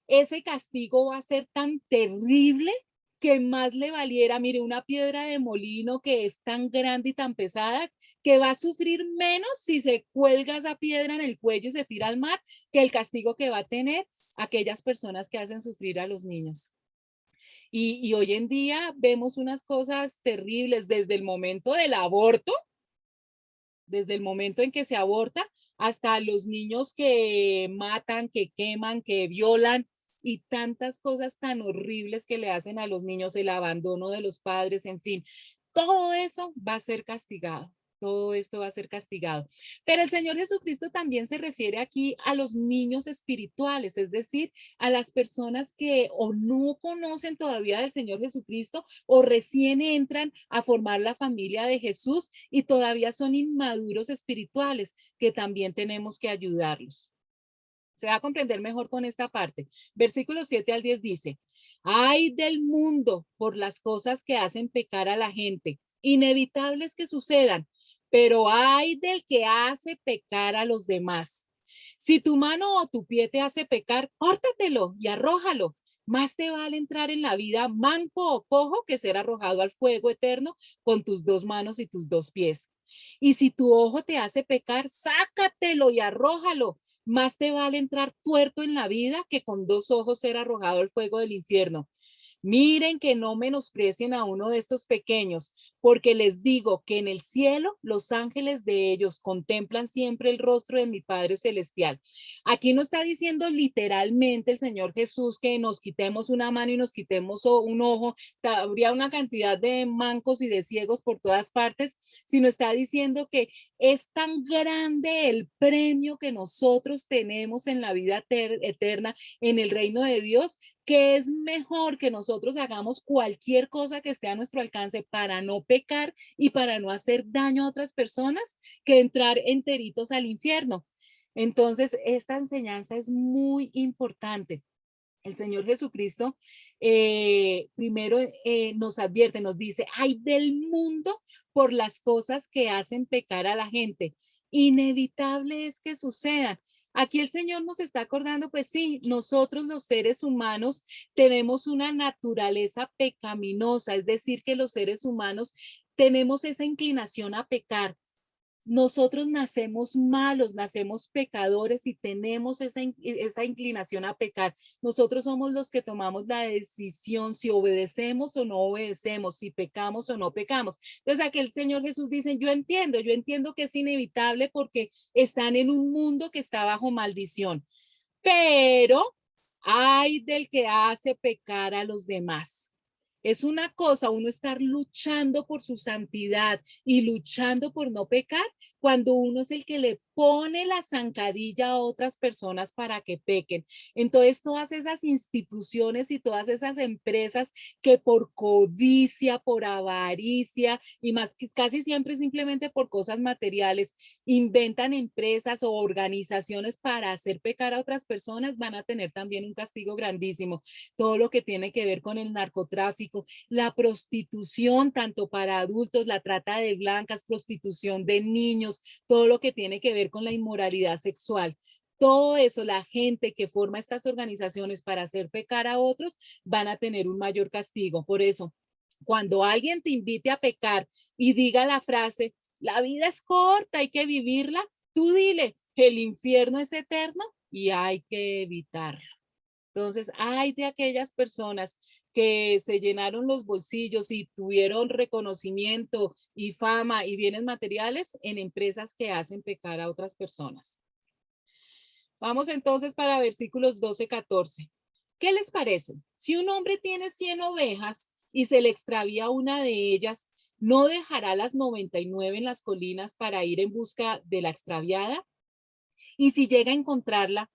ese castigo va a ser tan terrible que más le valiera, mire, una piedra de molino que es tan grande y tan pesada que va a sufrir menos si se cuelga esa piedra en el cuello y se tira al mar que el castigo que va a tener aquellas personas que hacen sufrir a los niños. Y hoy en día vemos unas cosas terribles desde el momento del aborto, desde el momento en que se aborta hasta los niños que matan, que queman, que violan y tantas cosas tan horribles que le hacen a los niños, el abandono de los padres, en fin, todo eso va a ser castigado. Todo esto va a ser castigado. Pero el Señor Jesucristo también se refiere aquí a los niños espirituales, es decir, a las personas que o no conocen todavía del Señor Jesucristo o recién entran a formar la familia de Jesús y todavía son inmaduros espirituales, que también tenemos que ayudarlos. Se va a comprender mejor con esta parte. Versículo 7 al 10 dice, ay del mundo por las cosas que hacen pecar a la gente, inevitables que sucedan, pero ay del que hace pecar a los demás. Si tu mano o tu pie te hace pecar, córtatelo y arrójalo. Más te vale entrar en la vida manco o cojo que ser arrojado al fuego eterno con tus dos manos y tus dos pies. Y si tu ojo te hace pecar, sácatelo y arrójalo. Más te vale entrar tuerto en la vida que con dos ojos ser arrojado al fuego del infierno. Miren que no menosprecien a uno de estos pequeños, porque les digo que en el cielo los ángeles de ellos contemplan siempre el rostro de mi Padre Celestial. Aquí no está diciendo literalmente el Señor Jesús que nos quitemos una mano y nos quitemos un ojo, habría una cantidad de mancos y de ciegos por todas partes, sino está diciendo que es tan grande el premio que nosotros tenemos en la vida eterna, en el reino de Dios, que es mejor que nosotros hagamos cualquier cosa que esté a nuestro alcance para no pecar y para no hacer daño a otras personas que entrar enteritos al infierno. Entonces, esta enseñanza es muy importante. El Señor Jesucristo primero nos advierte, nos dice, ay del mundo por las cosas que hacen pecar a la gente. Inevitable es que sucedan. Aquí el Señor nos está acordando, pues sí, nosotros los seres humanos tenemos una naturaleza pecaminosa, es decir, que los seres humanos tenemos esa inclinación a pecar. Nosotros nacemos malos, nacemos pecadores y tenemos esa inclinación a pecar. Nosotros somos los que tomamos la decisión si obedecemos o no obedecemos, si pecamos o no pecamos. Entonces aquí el Señor Jesús dice, yo entiendo que es inevitable porque están en un mundo que está bajo maldición, pero hay del que hace pecar a los demás. Es una cosa uno estar luchando por su santidad y luchando por no pecar cuando uno es el que le pone la zancadilla a otras personas para que pequen. Entonces, todas esas instituciones y todas esas empresas que por codicia, por avaricia y más que casi siempre simplemente por cosas materiales inventan empresas o organizaciones para hacer pecar a otras personas, van a tener también un castigo grandísimo. Todo lo que tiene que ver con el narcotráfico, la prostitución, tanto para adultos, la trata de blancas, prostitución de niños, todo lo que tiene que ver con la inmoralidad sexual. Todo eso, la gente que forma estas organizaciones para hacer pecar a otros, van a tener un mayor castigo. Por eso, cuando alguien te invite a pecar y diga la frase, La vida es corta, hay que vivirla. Tú dile, el infierno es eterno y hay que evitarlo. Entonces, hay de aquellas personas que se llenaron los bolsillos y tuvieron reconocimiento y fama y bienes materiales en empresas que hacen pecar a otras personas. Vamos entonces para versículos 12-14. ¿Qué les parece? Si un hombre tiene 100 ovejas y se le extravía una de ellas, ¿no dejará las 99 en las colinas para ir en busca de la extraviada? Y si llega a encontrarla,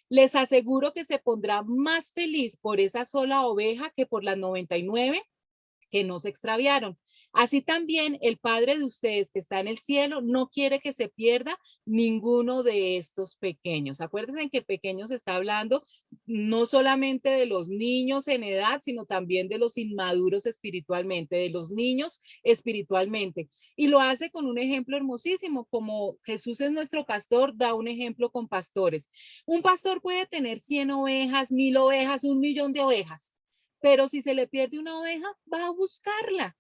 les aseguro que se pondrá más feliz por esa sola oveja que por las 99 que no se extraviaron. Así también el Padre de ustedes que está en el cielo no quiere que se pierda ninguno de estos pequeños. Acuérdense que pequeños está hablando no solamente de los niños en edad, sino también de los inmaduros espiritualmente, de los niños espiritualmente. Y lo hace con un ejemplo hermosísimo, como Jesús es nuestro pastor, da un ejemplo con pastores. Un pastor puede tener 100 ovejas, 1000 ovejas, 1.000.000 de ovejas, pero si se le pierde una oveja, va a buscarla.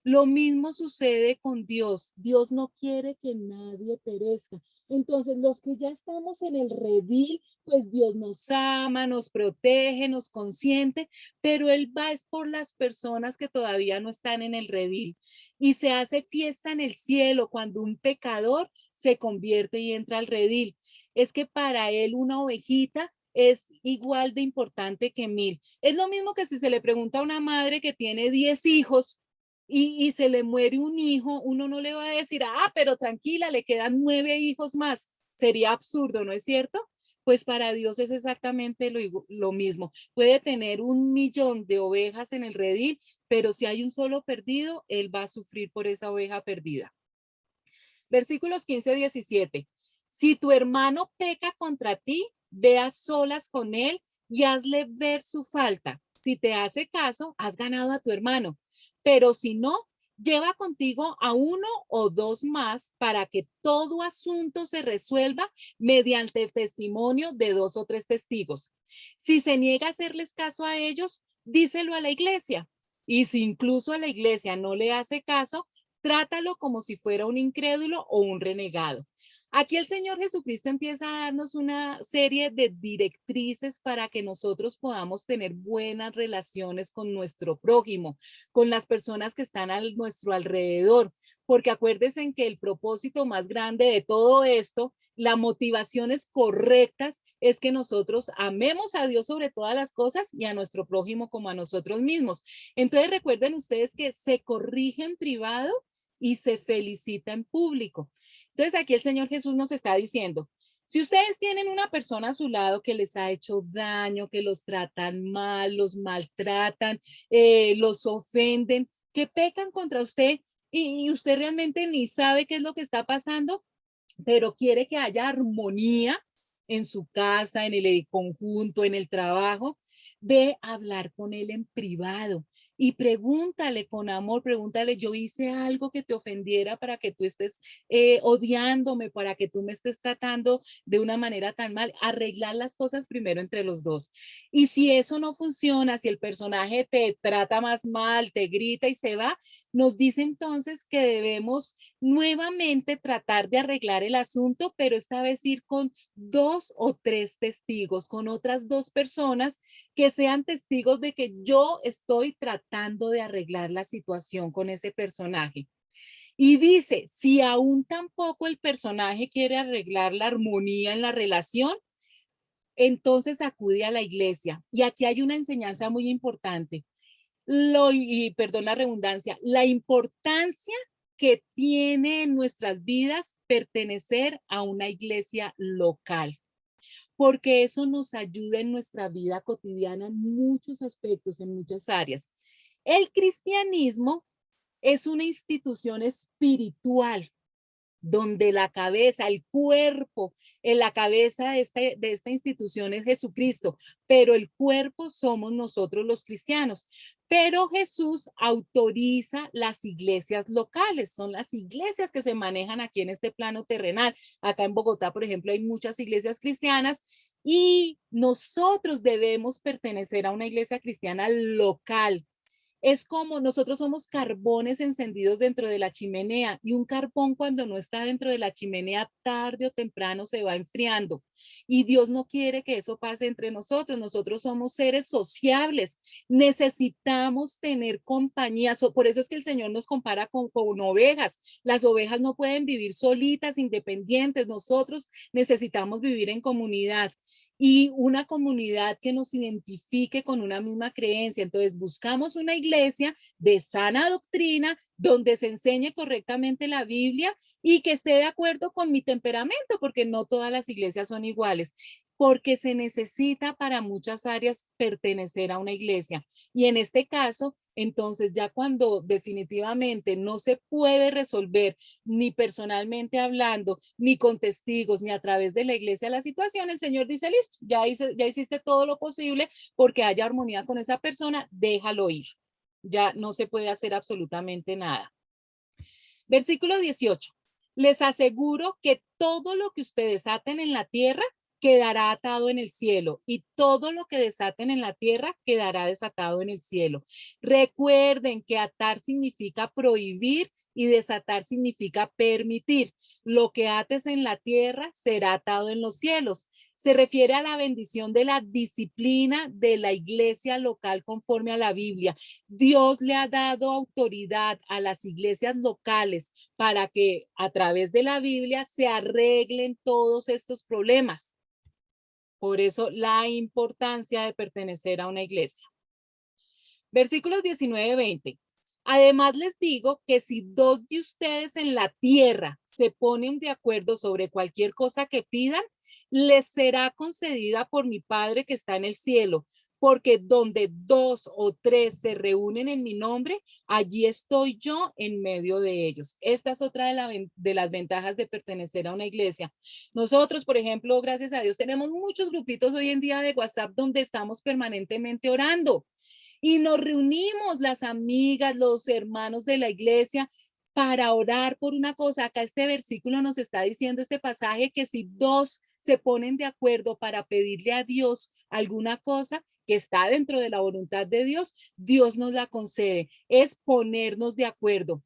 Lo mismo sucede con Dios. Dios no quiere que nadie perezca. Entonces, los que ya estamos en el redil, pues Dios nos ama, nos protege, nos consiente, pero Él va es por las personas que todavía no están en el redil. Y se hace fiesta en el cielo cuando un pecador se convierte y entra al redil. Es que para Él una ovejita es igual de importante que 1000. Es lo mismo que si se le pregunta a una madre que tiene 10 hijos y se le muere un hijo, uno no le va a decir, pero tranquila, le quedan 9 hijos más. Sería absurdo, ¿no es cierto? Pues para Dios es exactamente lo mismo. Puede tener 1.000.000 de ovejas en el redil, pero si hay un solo perdido, Él va a sufrir por esa oveja perdida. Versículos 15-17. Si tu hermano peca contra ti, ve a solas con él y hazle ver su falta. Si te hace caso, has ganado a tu hermano. Pero si no, lleva contigo a uno o dos más para que todo asunto se resuelva mediante el testimonio de 2 o 3 testigos. Si se niega a hacerles caso a ellos, díselo a la iglesia. Y si incluso a la iglesia no le hace caso, trátalo como si fuera un incrédulo o un renegado. Aquí el Señor Jesucristo empieza a darnos una serie de directrices para que nosotros podamos tener buenas relaciones con nuestro prójimo, con las personas que están a nuestro alrededor, porque acuérdense que el propósito más grande de todo esto, las motivaciones correctas, es que nosotros amemos a Dios sobre todas las cosas y a nuestro prójimo como a nosotros mismos. Entonces recuerden ustedes que se corrige en privado y se felicita en público. Entonces aquí el Señor Jesús nos está diciendo, si ustedes tienen una persona a su lado que les ha hecho daño, que los tratan mal, los maltratan, los ofenden, que pecan contra usted y usted realmente ni sabe qué es lo que está pasando, pero quiere que haya armonía en su casa, en el conjunto, en el trabajo, ve a hablar con él en privado y pregúntale con amor, pregúntale, yo hice algo que te ofendiera para que tú estés odiándome, para que tú me estés tratando de una manera tan mal, arreglar las cosas primero entre los dos. Y si eso no funciona, si el personaje te trata más mal, te grita y se va, nos dice entonces que debemos nuevamente tratar de arreglar el asunto, pero esta vez ir con 2 o 3 testigos, con otras 2 personas que sean testigos de que yo estoy tratando de arreglar la situación con ese personaje. Y dice, si aún tampoco el personaje quiere arreglar la armonía en la relación, entonces acude a la iglesia. Y aquí hay una enseñanza muy importante. Y perdón la redundancia, la importancia que tiene en nuestras vidas pertenecer a una iglesia local, porque eso nos ayuda en nuestra vida cotidiana en muchos aspectos, en muchas áreas. El cristianismo es una institución espiritual donde la cabeza, el cuerpo, en la cabeza de esta institución es Jesucristo, pero el cuerpo somos nosotros los cristianos. Pero Jesús autoriza las iglesias locales, son las iglesias que se manejan aquí en este plano terrenal. Acá en Bogotá, por ejemplo, hay muchas iglesias cristianas y nosotros debemos pertenecer a una iglesia cristiana local. Es como nosotros somos carbones encendidos dentro de la chimenea y un carbón cuando no está dentro de la chimenea tarde o temprano se va enfriando y Dios no quiere que eso pase entre nosotros. Nosotros somos seres sociables, necesitamos tener compañía. Por eso es que el Señor nos compara con ovejas. Las ovejas no pueden vivir solitas, independientes. Nosotros necesitamos vivir en comunidad y una comunidad que nos identifique con una misma creencia. Entonces buscamos una iglesia de sana doctrina donde se enseñe correctamente la Biblia y que esté de acuerdo con mi temperamento, porque no todas las iglesias son iguales, porque se necesita para muchas áreas pertenecer a una iglesia. Y en este caso, entonces ya cuando definitivamente no se puede resolver ni personalmente hablando, ni con testigos, ni a través de la iglesia la situación, el Señor dice, listo, ya hiciste todo lo posible porque haya armonía con esa persona, déjalo ir. Ya no se puede hacer absolutamente nada. Versículo 18. Les aseguro que todo lo que ustedes aten en la tierra quedará atado en el cielo y todo lo que desaten en la tierra quedará desatado en el cielo. Recuerden que atar significa prohibir y desatar significa permitir. Lo que ates en la tierra será atado en los cielos. Se refiere a la bendición de la disciplina de la iglesia local conforme a la Biblia. Dios le ha dado autoridad a las iglesias locales para que a través de la Biblia se arreglen todos estos problemas. Por eso la importancia de pertenecer a una iglesia. Versículos 19-20. Además les digo que si dos de ustedes en la tierra se ponen de acuerdo sobre cualquier cosa que pidan, les será concedida por mi Padre que está en el cielo. Porque donde dos o tres se reúnen en mi nombre, allí estoy yo en medio de ellos. Esta es otra de las ventajas de pertenecer a una iglesia. Nosotros, por ejemplo, gracias a Dios, tenemos muchos grupitos hoy en día de WhatsApp donde estamos permanentemente orando. Y nos reunimos las amigas, los hermanos de la iglesia para orar por una cosa. Acá este versículo nos está diciendo este pasaje que si dos se ponen de acuerdo para pedirle a Dios alguna cosa que está dentro de la voluntad de Dios, Dios nos la concede. Es ponernos de acuerdo.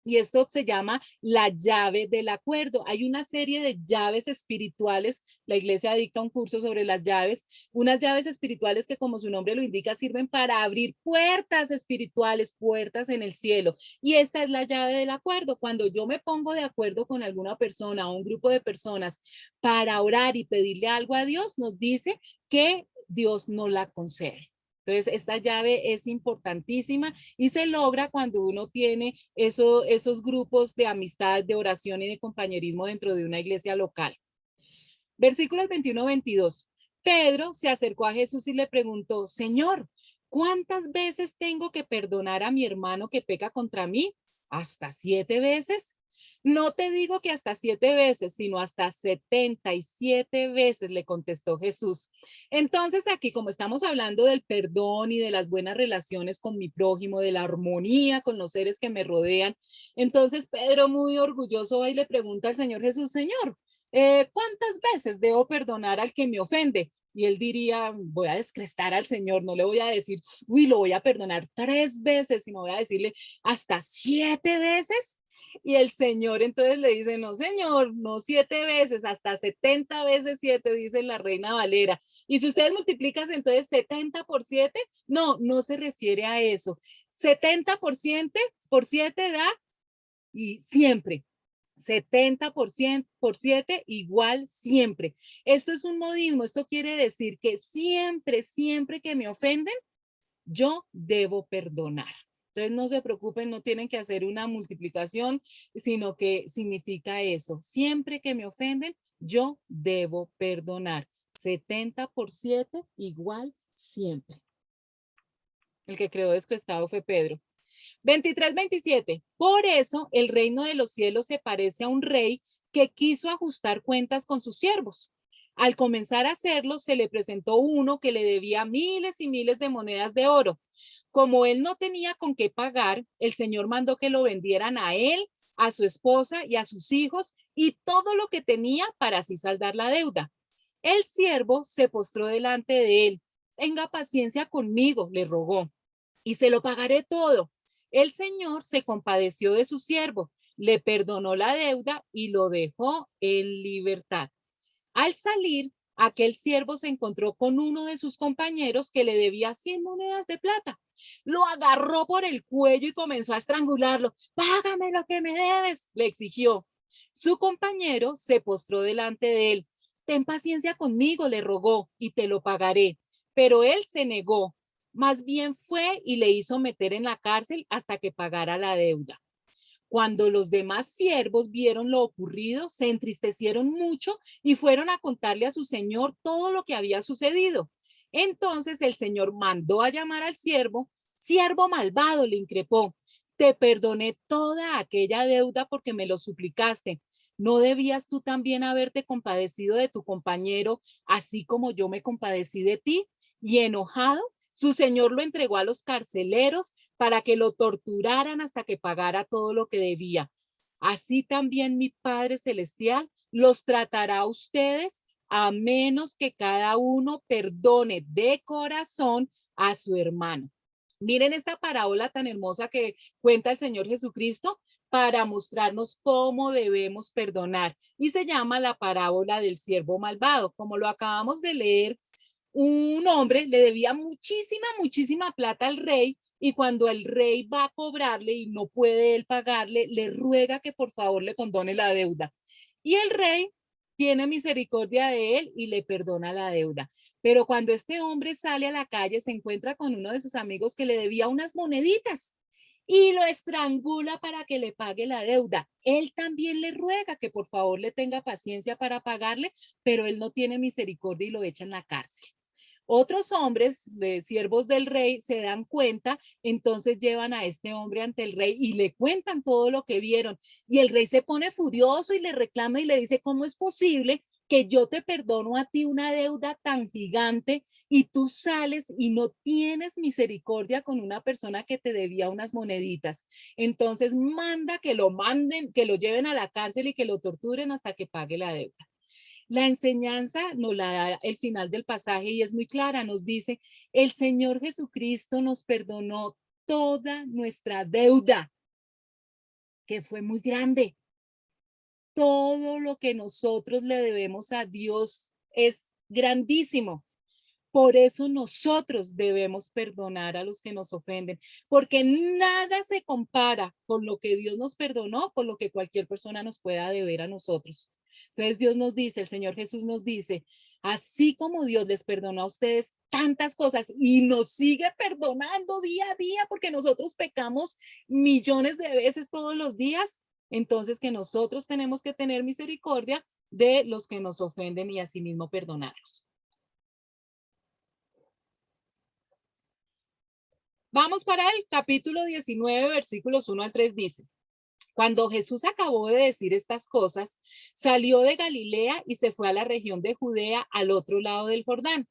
Y esto se llama la llave del acuerdo. Hay una serie de llaves espirituales. La iglesia dicta un curso sobre las llaves, unas llaves espirituales que, como su nombre lo indica, sirven para abrir puertas espirituales, puertas en el cielo. Y esta es la llave del acuerdo. Cuando yo me pongo de acuerdo con alguna persona o un grupo de personas para orar y pedirle algo a Dios, nos dice que Dios nos la concede. Entonces, esta llave es importantísima y se logra cuando uno tiene esos grupos de amistad, de oración y de compañerismo dentro de una iglesia local. Versículos 21-22. Pedro se acercó a Jesús y le preguntó, Señor, ¿cuántas veces tengo que perdonar a mi hermano que peca contra mí? ¿Hasta 7 veces? No te digo que hasta 7 veces, sino hasta 77 veces, le contestó Jesús. Entonces aquí, como estamos hablando del perdón y de las buenas relaciones con mi prójimo, de la armonía con los seres que me rodean, entonces Pedro, muy orgulloso, va y le pregunta al Señor Jesús, Señor, ¿cuántas veces debo perdonar al que me ofende? Y él diría, voy a descrestar al Señor, no le voy a decir, uy, lo voy a perdonar 3 veces, sino voy a decirle hasta 7 veces. Y el Señor entonces le dice, no, Señor, no 7 veces, hasta 70 veces 7, dice la Reina Valera. Y si ustedes multiplican entonces 70 por 7, no, no se refiere a eso. 70 por 7 da y siempre. 70% por 7 igual siempre. Esto es un modismo, esto quiere decir que siempre, siempre que me ofenden, yo debo perdonar. Entonces no se preocupen, no tienen que hacer una multiplicación, sino que significa eso. Siempre que me ofenden, yo debo perdonar. 70 por 7 igual siempre. El que creó descrestado fue Pedro. 23-27. Por eso el reino de los cielos se parece a un rey que quiso ajustar cuentas con sus siervos. Al comenzar a hacerlo, se le presentó uno que le debía miles y miles de monedas de oro. Como él no tenía con qué pagar, el Señor mandó que lo vendieran a él, a su esposa y a sus hijos y todo lo que tenía para así saldar la deuda. El siervo se postró delante de él. Tenga paciencia conmigo, le rogó. y se lo pagaré todo. El señor se compadeció de su siervo, le perdonó la deuda y lo dejó en libertad. Al salir, aquel siervo se encontró con uno de sus compañeros que le debía 100 monedas de plata. Lo agarró por el cuello y comenzó a estrangularlo. Págame lo que me debes, le exigió. Su compañero se postró delante de él. Ten paciencia conmigo, le rogó, y te lo pagaré. Pero él se negó. Más bien fue y le hizo meter en la cárcel hasta que pagara la deuda. Cuando los demás siervos vieron lo ocurrido, se entristecieron mucho y fueron a contarle a su señor todo lo que había sucedido. Entonces el señor mandó a llamar al siervo. Siervo malvado, le increpó, te perdoné toda aquella deuda porque me lo suplicaste. ¿No debías tú también haberte compadecido de tu compañero, así como yo me compadecí de ti? Y enojado, su señor lo entregó a los carceleros para que lo torturaran hasta que pagara todo lo que debía. Así también mi Padre Celestial los tratará a ustedes, a menos que cada uno perdone de corazón a su hermano. Miren esta parábola tan hermosa que cuenta el Señor Jesucristo para mostrarnos cómo debemos perdonar. Y se llama la parábola del siervo malvado. Como lo acabamos de leer, un hombre le debía muchísima plata al rey, y cuando el rey va a cobrarle y no puede él pagarle, le ruega que por favor le condone la deuda. Y el rey tiene misericordia de él y le perdona la deuda. Pero cuando este hombre sale a la calle, se encuentra con uno de sus amigos que le debía unas moneditas y lo estrangula para que le pague la deuda. Él también le ruega que por favor le tenga paciencia para pagarle, pero él no tiene misericordia y lo echa en la cárcel. Otros hombres, siervos del rey, se dan cuenta, entonces llevan a este hombre ante el rey y le cuentan todo lo que vieron. Y el rey se pone furioso y le reclama y le dice, ¿cómo es posible que yo te perdono a ti una deuda tan gigante y tú sales y no tienes misericordia con una persona que te debía unas moneditas? Entonces manda que lo manden, que lo lleven a la cárcel y que lo torturen hasta que pague la deuda. La enseñanza nos la da el final del pasaje y es muy clara. Nos dice, el Señor Jesucristo nos perdonó toda nuestra deuda, que fue muy grande. Todo lo que nosotros le debemos a Dios es grandísimo. Por eso nosotros debemos perdonar a los que nos ofenden, porque nada se compara con lo que Dios nos perdonó, con lo que cualquier persona nos pueda deber a nosotros. Entonces Dios nos dice, el Señor Jesús nos dice, así como Dios les perdonó a ustedes tantas cosas y nos sigue perdonando día a día, porque nosotros pecamos millones de veces todos los días, entonces que nosotros tenemos que tener misericordia de los que nos ofenden y asimismo perdonarlos. Vamos para el capítulo 19, versículos 1 al 3 dice, cuando Jesús acabó de decir estas cosas, salió de Galilea y se fue a la región de Judea al otro lado del Jordán.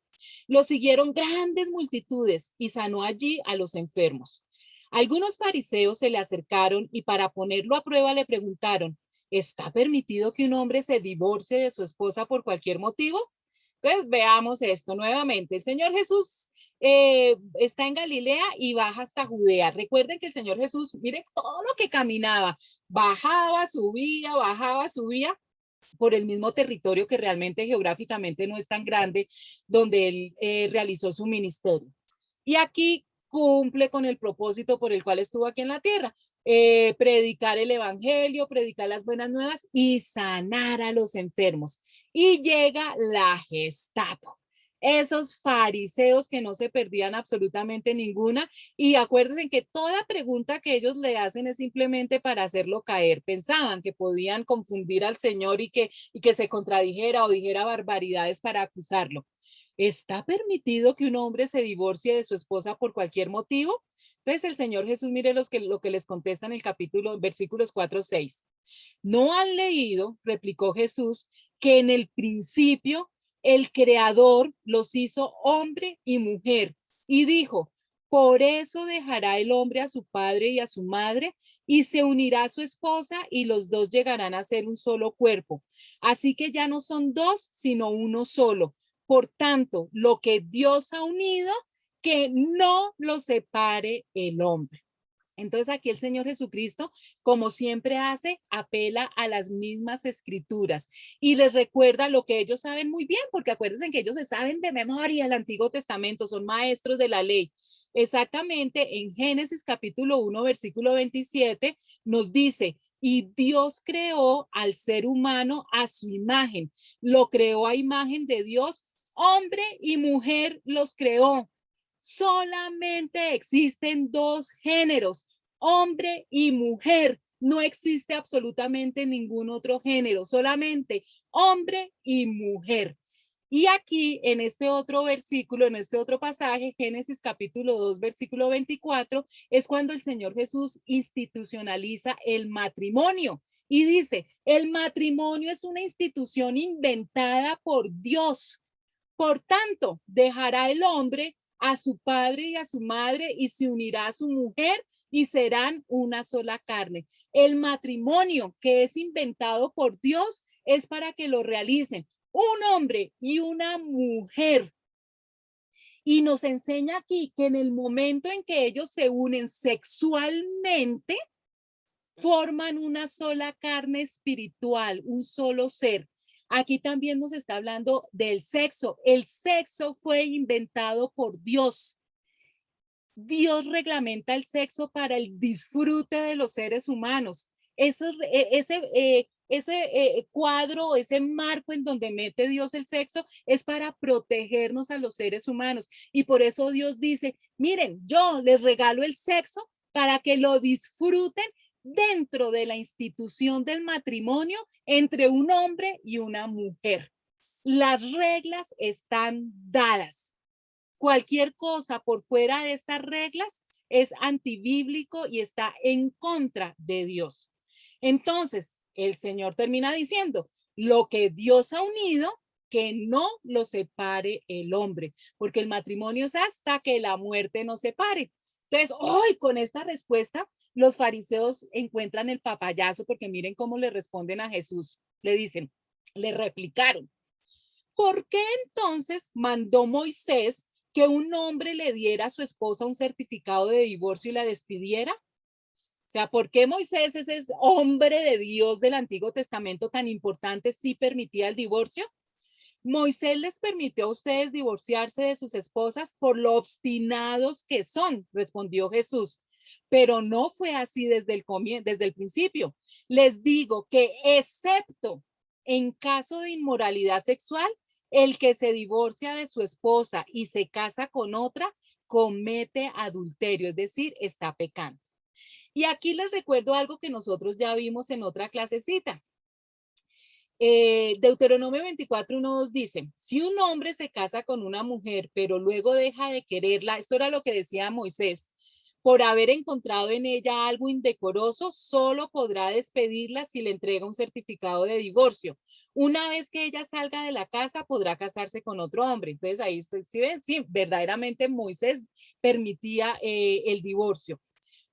Lo siguieron grandes multitudes y sanó allí a los enfermos. Algunos fariseos se le acercaron y para ponerlo a prueba le preguntaron, ¿está permitido que un hombre se divorcie de su esposa por cualquier motivo? Entonces veamos esto nuevamente. El Señor Jesús está en Galilea y baja hasta Judea. Recuerden que el Señor Jesús, mire todo lo que caminaba, bajaba, subía por el mismo territorio que realmente geográficamente no es tan grande, donde él realizó su ministerio. Y aquí cumple con el propósito por el cual estuvo aquí en la tierra. Predicar el evangelio, predicar las buenas nuevas y sanar a los enfermos. Y llega la Gestapo, esos fariseos que no se perdían absolutamente ninguna, y acuérdense que toda pregunta que ellos le hacen es simplemente para hacerlo caer. Pensaban que podían confundir al Señor y que se contradijera o dijera barbaridades para acusarlo. ¿Está permitido que un hombre se divorcie de su esposa por cualquier motivo? Entonces el Señor Jesús, mire lo que les contesta en el capítulo, versículos 4-6. ¿No han leído, replicó Jesús, que en el principio el Creador los hizo hombre y mujer? Y dijo, por eso dejará el hombre a su padre y a su madre y se unirá a su esposa y los dos llegarán a ser un solo cuerpo. Así que ya no son dos, sino uno solo. Por tanto, lo que Dios ha unido, que no lo separe el hombre. Entonces aquí el Señor Jesucristo, como siempre hace, apela a las mismas escrituras y les recuerda lo que ellos saben muy bien, porque acuérdense que ellos se saben de memoria el Antiguo Testamento, son maestros de la ley. Exactamente en Génesis capítulo 1, versículo 27, nos dice, y Dios creó al ser humano a su imagen, lo creó a imagen de Dios, hombre y mujer los creó. Solamente existen dos géneros, hombre y mujer. No existe absolutamente ningún otro género, solamente hombre y mujer. Y aquí, en este otro versículo, en este otro pasaje, Génesis capítulo 2, versículo 24, es cuando el Señor Jesús institucionaliza el matrimonio. Y dice, el matrimonio es una institución inventada por Dios. Por tanto, dejará el hombre a su padre y a su madre y se unirá a su mujer y serán una sola carne. El matrimonio que es inventado por Dios es para que lo realicen un hombre y una mujer. Y nos enseña aquí que en el momento en que ellos se unen sexualmente, forman una sola carne espiritual, un solo ser. Aquí también nos está hablando del sexo. El sexo fue inventado por Dios. Dios reglamenta el sexo para el disfrute de los seres humanos. Ese cuadro, ese marco en donde mete Dios el sexo es para protegernos a los seres humanos. Y por eso Dios dice, miren, yo les regalo el sexo para que lo disfruten dentro de la institución del matrimonio entre un hombre y una mujer. Las reglas están dadas. Cualquier cosa por fuera de estas reglas es antibíblico y está en contra de Dios. Entonces, el Señor termina diciendo, lo que Dios ha unido, que no lo separe el hombre, porque el matrimonio es hasta que la muerte nos separe. Entonces, hoy con esta respuesta, los fariseos encuentran el papayazo porque miren cómo le responden a Jesús. Le dicen, le replicaron, ¿por qué entonces mandó Moisés que un hombre le diera a su esposa un certificado de divorcio y la despidiera? O sea, ¿por qué Moisés, ese hombre de Dios del Antiguo Testamento tan importante, sí permitía el divorcio? Moisés les permitió a ustedes divorciarse de sus esposas por lo obstinados que son, respondió Jesús. Pero no fue así desde el principio. Les digo que excepto en caso de inmoralidad sexual, el que se divorcia de su esposa y se casa con otra comete adulterio, es decir, está pecando. Y aquí les recuerdo algo que nosotros ya vimos en otra clasecita. Deuteronomio 24:1-2 dice, si un hombre se casa con una mujer, pero luego deja de quererla, esto era lo que decía Moisés, por haber encontrado en ella algo indecoroso, solo podrá despedirla si le entrega un certificado de divorcio. Una vez que ella salga de la casa, podrá casarse con otro hombre. Entonces ahí, ¿sí ven? Sí, verdaderamente Moisés permitía el divorcio.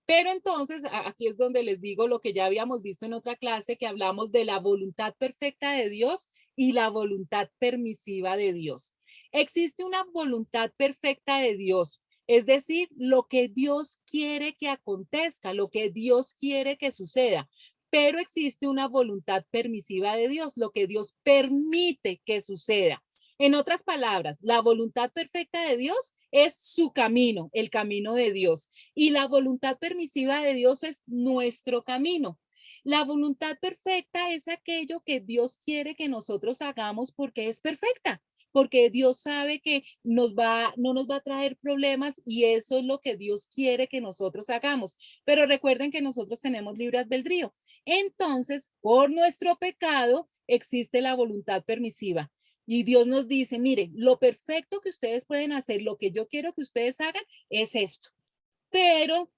Pero entonces, aquí es donde les digo lo que ya habíamos visto en otra clase, que hablamos de la voluntad perfecta de Dios y la voluntad permisiva de Dios. Existe una voluntad perfecta de Dios, es decir, lo que Dios quiere que acontezca, lo que Dios quiere que suceda. Pero existe una voluntad permisiva de Dios, lo que Dios permite que suceda. En otras palabras, la voluntad perfecta de Dios es su camino, el camino de Dios. Y la voluntad permisiva de Dios es nuestro camino. La voluntad perfecta es aquello que Dios quiere que nosotros hagamos porque es perfecta, porque Dios sabe que no nos va a traer problemas y eso es lo que Dios quiere que nosotros hagamos. Pero recuerden que nosotros tenemos libre albedrío. Entonces, por nuestro pecado existe la voluntad permisiva. Y Dios nos dice, mire, lo perfecto que ustedes pueden hacer, lo que yo quiero que ustedes hagan es esto. Pero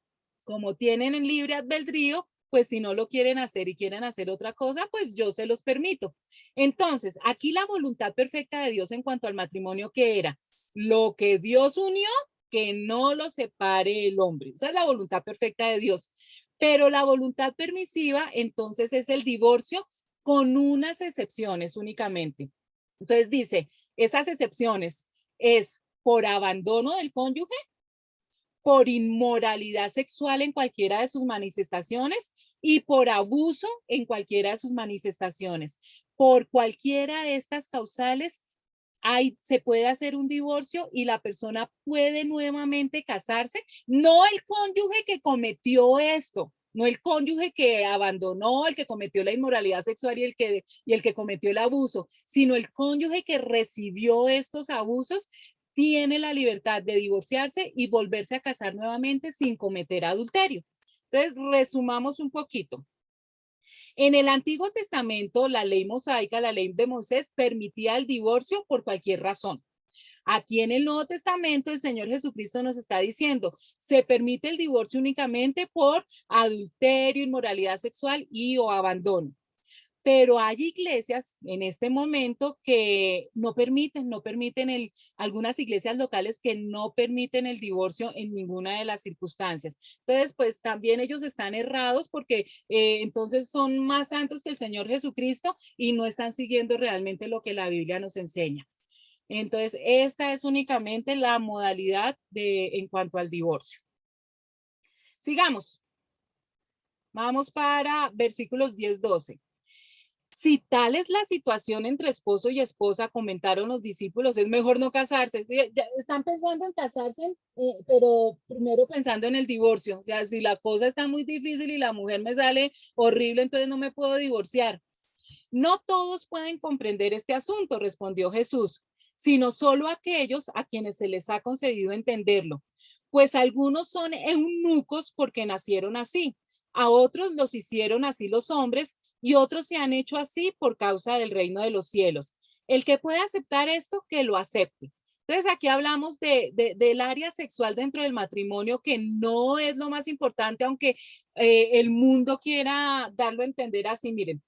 como tienen en libre albedrío, pues si no lo quieren hacer y quieren hacer otra cosa, pues yo se los permito. Entonces, aquí la voluntad perfecta de Dios en cuanto al matrimonio, ¿qué era? Lo que Dios unió, que no lo separe el hombre. Esa es la voluntad perfecta de Dios. Pero la voluntad permisiva, entonces, es el divorcio con unas excepciones únicamente. Entonces dice, esas excepciones es por abandono del cónyuge, por inmoralidad sexual en cualquiera de sus manifestaciones y por abuso en cualquiera de sus manifestaciones. Por cualquiera de estas causales se puede hacer un divorcio y la persona puede nuevamente casarse, no el cónyuge que cometió esto, no el cónyuge que abandonó, el que cometió la inmoralidad sexual y el que cometió el abuso, sino el cónyuge que recibió estos abusos tiene la libertad de divorciarse y volverse a casar nuevamente sin cometer adulterio. Entonces, resumamos un poquito. En el Antiguo Testamento, la ley mosaica, la ley de Moisés, permitía el divorcio por cualquier razón. Aquí en el Nuevo Testamento, el Señor Jesucristo nos está diciendo, se permite el divorcio únicamente por adulterio, inmoralidad sexual y o abandono. Pero hay iglesias en este momento que no permiten algunas iglesias locales que no permiten el divorcio en ninguna de las circunstancias. Entonces, pues también ellos están errados porque entonces son más santos que el Señor Jesucristo y no están siguiendo realmente lo que la Biblia nos enseña. Entonces, esta es únicamente la modalidad en cuanto al divorcio. Sigamos. Vamos para versículos 10-12. Si tal es la situación entre esposo y esposa, comentaron los discípulos, es mejor no casarse. ¿Sí? Ya están pensando en casarse, pero primero pensando en el divorcio. O sea, si la cosa está muy difícil y la mujer me sale horrible, entonces no me puedo divorciar. No todos pueden comprender este asunto, respondió Jesús, sino solo aquellos a quienes se les ha concedido entenderlo. Pues algunos son eunucos porque nacieron así, a otros los hicieron así los hombres y otros se han hecho así por causa del reino de los cielos. El que pueda aceptar esto, que lo acepte. Entonces aquí hablamos del área sexual dentro del matrimonio, que no es lo más importante, aunque el mundo quiera darlo a entender así. Miren,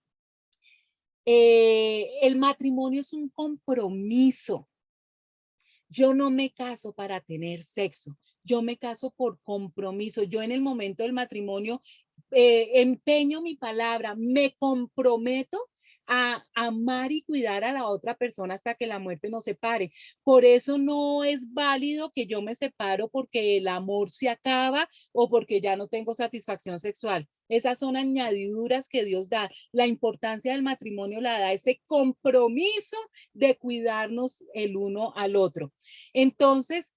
el matrimonio es un compromiso. Yo no me caso para tener sexo, yo me caso por compromiso. Yo en el momento del matrimonio empeño mi palabra, me comprometo a amar y cuidar a la otra persona hasta que la muerte nos separe. Por eso no es válido que yo me separo porque el amor se acaba o porque ya no tengo satisfacción sexual. Esas son añadiduras que Dios da. La importancia del matrimonio la da ese compromiso de cuidarnos el uno al otro. Entonces,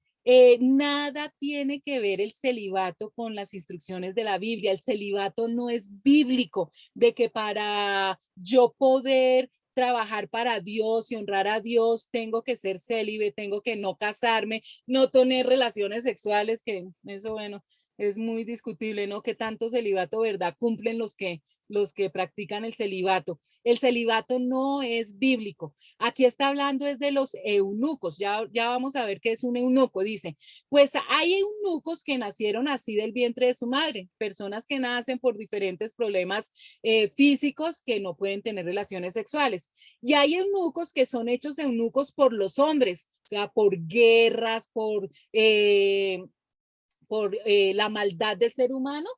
nada tiene que ver el celibato con las instrucciones de la Biblia. El celibato no es bíblico, de que para yo poder trabajar para Dios y honrar a Dios, tengo que ser célibe, tengo que no casarme, no tener relaciones sexuales, que eso, bueno, es muy discutible, ¿no? Que tanto celibato, ¿verdad? Cumplen los que practican el celibato. El celibato no es bíblico. Aquí está hablando es de los eunucos. Ya vamos a ver qué es un eunuco. Dice, pues hay eunucos que nacieron así del vientre de su madre, personas que nacen por diferentes problemas físicos que no pueden tener relaciones sexuales. Y hay eunucos que son hechos eunucos por los hombres, o sea, por guerras, por la maldad del ser humano,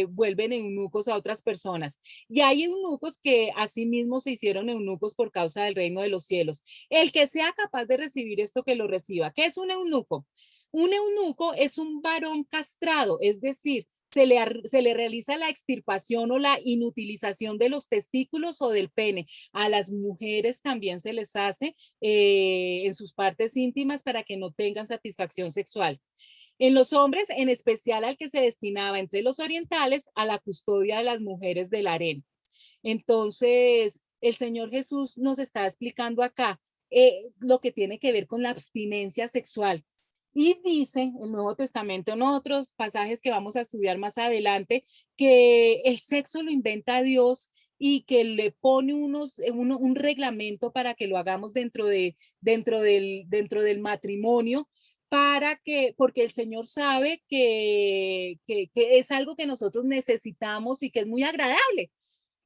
vuelven eunucos a otras personas. Y hay eunucos que asimismo se hicieron eunucos por causa del reino de los cielos. El que sea capaz de recibir esto, que lo reciba. ¿Qué es un eunuco? Un eunuco es un varón castrado, es decir, se le realiza la extirpación o la inutilización de los testículos o del pene. A las mujeres también se les hace en sus partes íntimas para que no tengan satisfacción sexual. En los hombres, en especial al que se destinaba entre los orientales a la custodia de las mujeres del harén. Entonces, el Señor Jesús nos está explicando acá lo que tiene que ver con la abstinencia sexual. Y dice el Nuevo Testamento en otros pasajes que vamos a estudiar más adelante, que el sexo lo inventa Dios y que le pone un reglamento para que lo hagamos dentro del matrimonio, porque el Señor sabe que es algo que nosotros necesitamos y que es muy agradable.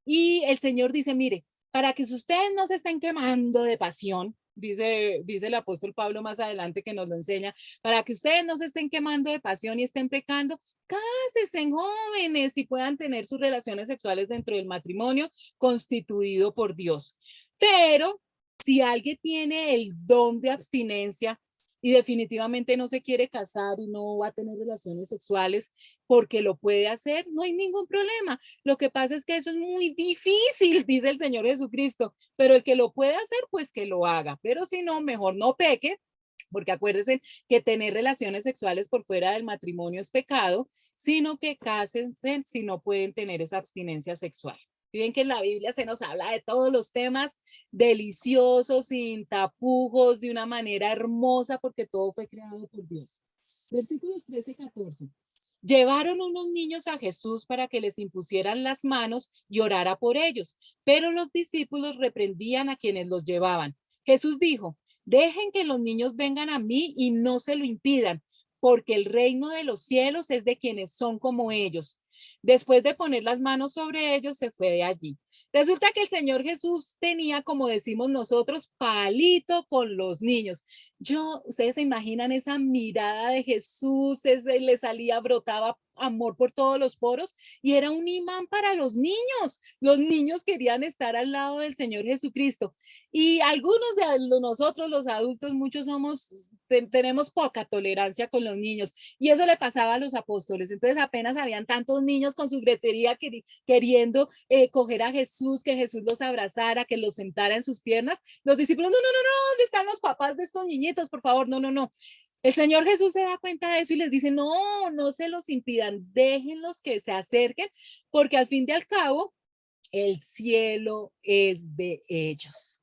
Y el Señor dice, mire, para que ustedes no se estén quemando de pasión, dice el apóstol Pablo más adelante que nos lo enseña, para que ustedes no se estén quemando de pasión y estén pecando, cásense jóvenes y puedan tener sus relaciones sexuales dentro del matrimonio constituido por Dios. Pero si alguien tiene el don de abstinencia, y definitivamente no se quiere casar y no va a tener relaciones sexuales porque lo puede hacer, no hay ningún problema. Lo que pasa es que eso es muy difícil, dice el Señor Jesucristo, pero el que lo puede hacer, pues que lo haga, pero si no, mejor no peque, porque acuérdense que tener relaciones sexuales por fuera del matrimonio es pecado, sino que cásense si no pueden tener esa abstinencia sexual. Y ven que en la Biblia se nos habla de todos los temas deliciosos, sin tapujos, de una manera hermosa, porque todo fue creado por Dios. Versículos 13 y 14. Llevaron unos niños a Jesús para que les impusieran las manos y orara por ellos, pero los discípulos reprendían a quienes los llevaban. Jesús dijo, dejen que los niños vengan a mí y no se lo impidan, porque el reino de los cielos es de quienes son como ellos. Después de poner las manos sobre ellos, se fue de allí. Resulta que el Señor Jesús tenía, como decimos nosotros, palito con los niños. Ustedes se imaginan esa mirada de Jesús, le salía, brotaba amor por todos los poros y era un imán para los niños. Los niños querían estar al lado del Señor Jesucristo. Y algunos de nosotros, los adultos, muchos tenemos poca tolerancia con los niños. Y eso le pasaba a los apóstoles. Entonces apenas habían tantos niños con su gretería queriendo coger a Jesús, que Jesús los abrazara, que los sentara en sus piernas. Los discípulos, no, no, no, no, ¿dónde están los papás de estos niñitos? Por favor, no, no, no. El Señor Jesús se da cuenta de eso y les dice, no, no se los impidan, déjenlos que se acerquen, porque al fin y al cabo, el cielo es de ellos.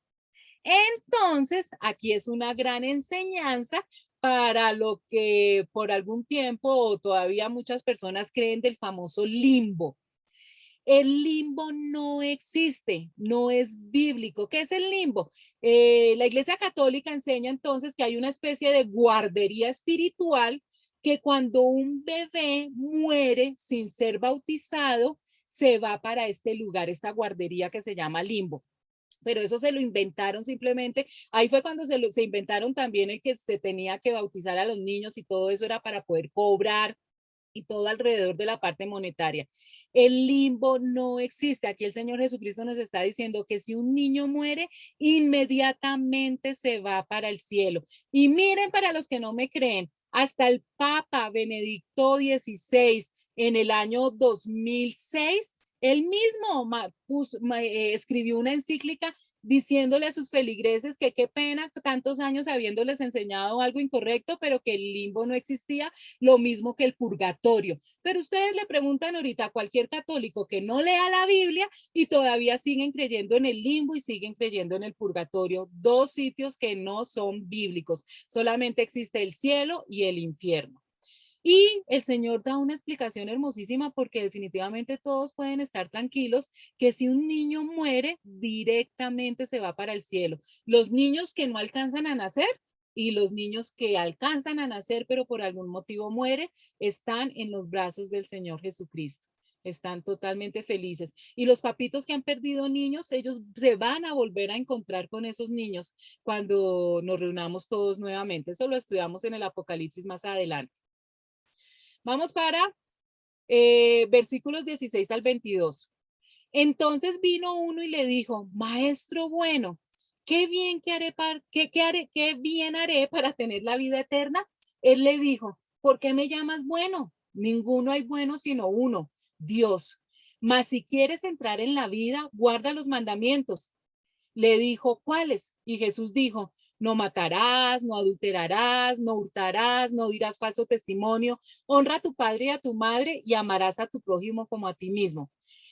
Entonces, aquí es una gran enseñanza para lo que por algún tiempo todavía muchas personas creen del famoso limbo. El limbo no existe, no es bíblico. ¿Qué es el limbo? La Iglesia Católica enseña entonces que hay una especie de guardería espiritual que cuando un bebé muere sin ser bautizado, se va para este lugar, esta guardería que se llama limbo. Pero eso se lo inventaron simplemente. Ahí fue cuando se inventaron también el que se tenía que bautizar a los niños y todo eso era para poder cobrar y todo alrededor de la parte monetaria. El limbo no existe. Aquí el Señor Jesucristo nos está diciendo que si un niño muere, inmediatamente se va para el cielo. Y miren, para los que no me creen, hasta el Papa Benedicto XVI en el año 2006, él mismo escribió una encíclica diciéndole a sus feligreses que qué pena tantos años habiéndoles enseñado algo incorrecto, pero que el limbo no existía, lo mismo que el purgatorio. Pero ustedes le preguntan ahorita a cualquier católico que no lea la Biblia y todavía siguen creyendo en el limbo y siguen creyendo en el purgatorio, dos sitios que no son bíblicos, solamente existe el cielo y el infierno. Y el Señor da una explicación hermosísima porque definitivamente todos pueden estar tranquilos que si un niño muere, directamente se va para el cielo. Los niños que no alcanzan a nacer y los niños que alcanzan a nacer pero por algún motivo mueren, están en los brazos del Señor Jesucristo. Están totalmente felices. Y los papitos que han perdido niños, ellos se van a volver a encontrar con esos niños cuando nos reunamos todos nuevamente. Eso lo estudiamos en el Apocalipsis más adelante. Vamos para versículos 16 al 22. Entonces vino uno y le dijo, maestro bueno, ¿qué bien, qué bien haré para tener la vida eterna? Él le dijo, ¿por qué me llamas bueno? Ninguno hay bueno sino uno, Dios. Mas si quieres entrar en la vida, guarda los mandamientos. Le dijo, ¿cuáles? Y Jesús dijo, no matarás, no adulterarás, no hurtarás, no dirás falso testimonio, honra a tu padre y a tu madre y amarás a tu prójimo como a ti mismo.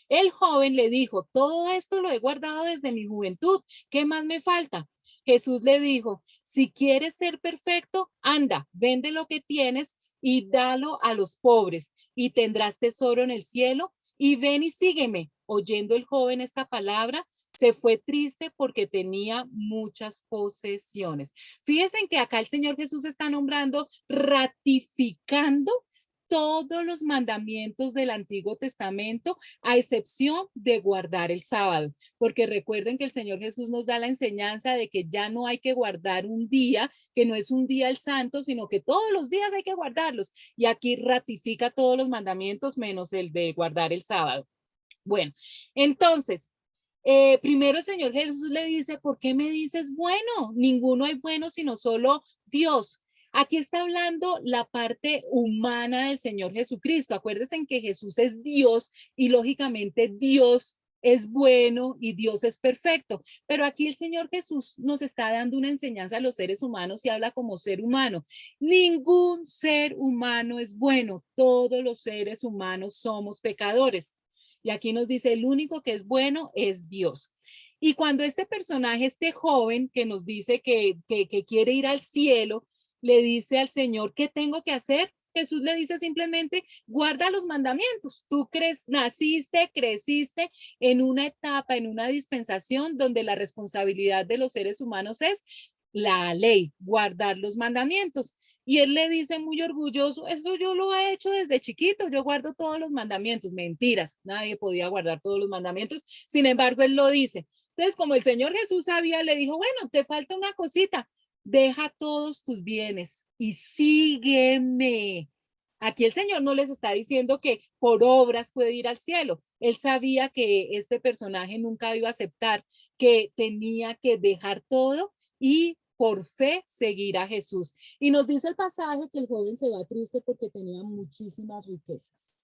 El joven le dijo, todo esto lo he guardado desde mi juventud, ¿qué más me falta? Jesús le dijo, si quieres ser perfecto, anda, vende lo que tienes y dalo a los pobres y tendrás tesoro en el cielo y ven y sígueme. Oyendo el joven esta palabra, se fue triste porque tenía muchas posesiones. Fíjense que acá el Señor Jesús está nombrando, ratificando todos los mandamientos del Antiguo Testamento, a excepción de guardar el sábado, porque recuerden que el Señor Jesús nos da la enseñanza de que ya no hay que guardar un día, que no es un día el santo, sino que todos los días hay que guardarlos. Y aquí ratifica todos los mandamientos menos el de guardar el sábado. Bueno, entonces, primero el Señor Jesús le dice, ¿por qué me dices bueno? Ninguno hay bueno sino solo Dios. Aquí está hablando la parte humana del Señor Jesucristo. Acuérdense en que Jesús es Dios y lógicamente Dios es bueno y Dios es perfecto. Pero aquí el Señor Jesús nos está dando una enseñanza a los seres humanos y habla como ser humano. Ningún ser humano es bueno. Todos los seres humanos somos pecadores. Y aquí nos dice, el único que es bueno es Dios. Y cuando este personaje, este joven que nos dice que quiere ir al cielo, le dice al Señor, ¿qué tengo que hacer? Jesús le dice simplemente, guarda los mandamientos. Tú naciste, creciste en una etapa, en una dispensación donde la responsabilidad de los seres humanos es la ley, guardar los mandamientos. Y él le dice muy orgulloso, eso yo lo he hecho desde chiquito, yo guardo todos los mandamientos. Mentiras, nadie podía guardar todos los mandamientos. Sin embargo, él lo dice. Entonces, como el Señor Jesús sabía, le dijo, bueno, te falta una cosita, deja todos tus bienes y sígueme. Aquí el Señor no les está diciendo que por obras puede ir al cielo. Él sabía que este personaje nunca iba a aceptar, que tenía que dejar todo y por fe seguir a Jesús. Y nos dice el pasaje que el joven se va triste porque tenía muchísimas riquezas.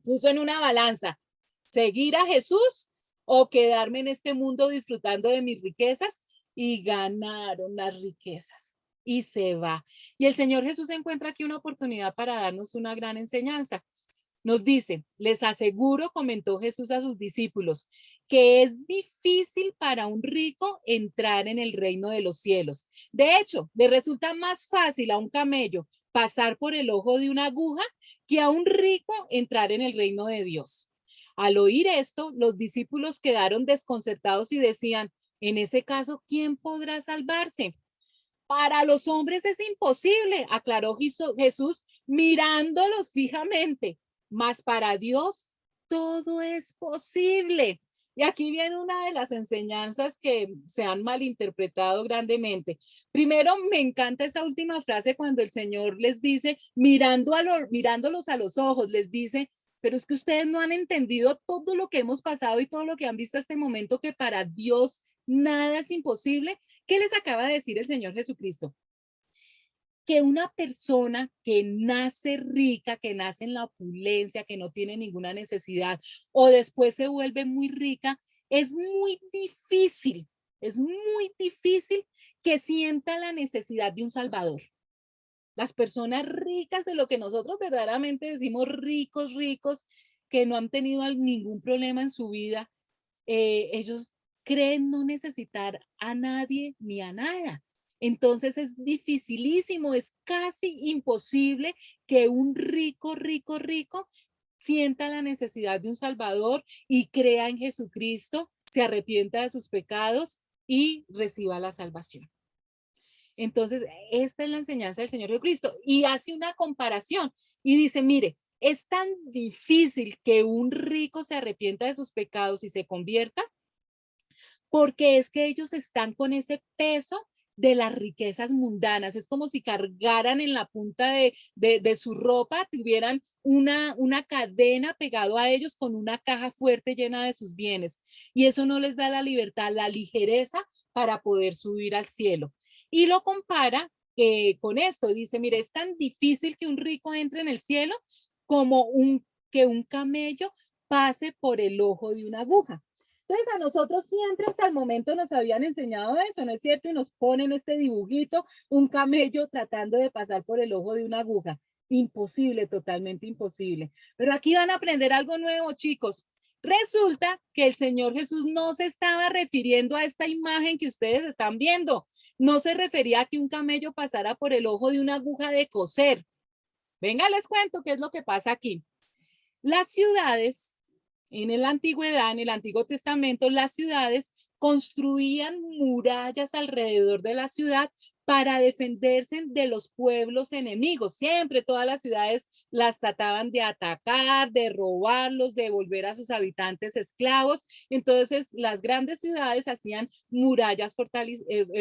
Puso en una balanza, seguir a Jesús o quedarme en este mundo disfrutando de mis riquezas, y ganaron las riquezas y se va. Y el Señor Jesús encuentra aquí una oportunidad para darnos una gran enseñanza. Nos dice, les aseguro, comentó Jesús a sus discípulos, que es difícil para un rico entrar en el reino de los cielos. De hecho, le resulta más fácil a un camello pasar por el ojo de una aguja que a un rico entrar en el reino de Dios. Al oír esto, los discípulos quedaron desconcertados y decían, en ese caso, ¿quién podrá salvarse? Para los hombres es imposible, aclaró Jesús mirándolos fijamente, mas para Dios todo es posible. Y aquí viene una de las enseñanzas que se han malinterpretado grandemente. Primero, me encanta esa última frase cuando el Señor les dice, mirándolos a los ojos, les dice, pero es que ustedes no han entendido todo lo que hemos pasado y todo lo que han visto hasta este momento, que para Dios nada es imposible. ¿Qué les acaba de decir el Señor Jesucristo? Que una persona que nace rica, que nace en la opulencia, que no tiene ninguna necesidad o después se vuelve muy rica, es muy difícil que sienta la necesidad de un salvador. Las personas ricas, de lo que nosotros verdaderamente decimos ricos, ricos, que no han tenido ningún problema en su vida, ellos creen no necesitar a nadie ni a nada. Entonces es dificilísimo, es casi imposible que un rico, rico, rico sienta la necesidad de un Salvador y crea en Jesucristo, se arrepienta de sus pecados y reciba la salvación. Entonces, esta es la enseñanza del Señor Jesucristo y hace una comparación y dice, mire, es tan difícil que un rico se arrepienta de sus pecados y se convierta, porque es que ellos están con ese peso de las riquezas mundanas. Es como si cargaran en la punta de su ropa, tuvieran una cadena pegado a ellos con una caja fuerte llena de sus bienes. Y eso no les da la libertad, la ligereza para poder subir al cielo. Y lo compara con esto. Dice, mire, es tan difícil que un rico entre en el cielo como que un camello pase por el ojo de una aguja. Entonces a nosotros siempre hasta el momento nos habían enseñado eso, ¿no es cierto? Y nos ponen este dibujito, un camello tratando de pasar por el ojo de una aguja. Imposible, totalmente imposible. Pero aquí van a aprender algo nuevo, chicos. Resulta que el Señor Jesús no se estaba refiriendo a esta imagen que ustedes están viendo. No se refería a que un camello pasara por el ojo de una aguja de coser. Venga, les cuento qué es lo que pasa aquí. Las ciudades en la antigüedad, en el Antiguo Testamento, las ciudades construían murallas alrededor de la ciudad para defenderse de los pueblos enemigos. Siempre todas las ciudades las trataban de atacar, de robarlos, de volver a sus habitantes esclavos. Entonces, las grandes ciudades hacían murallas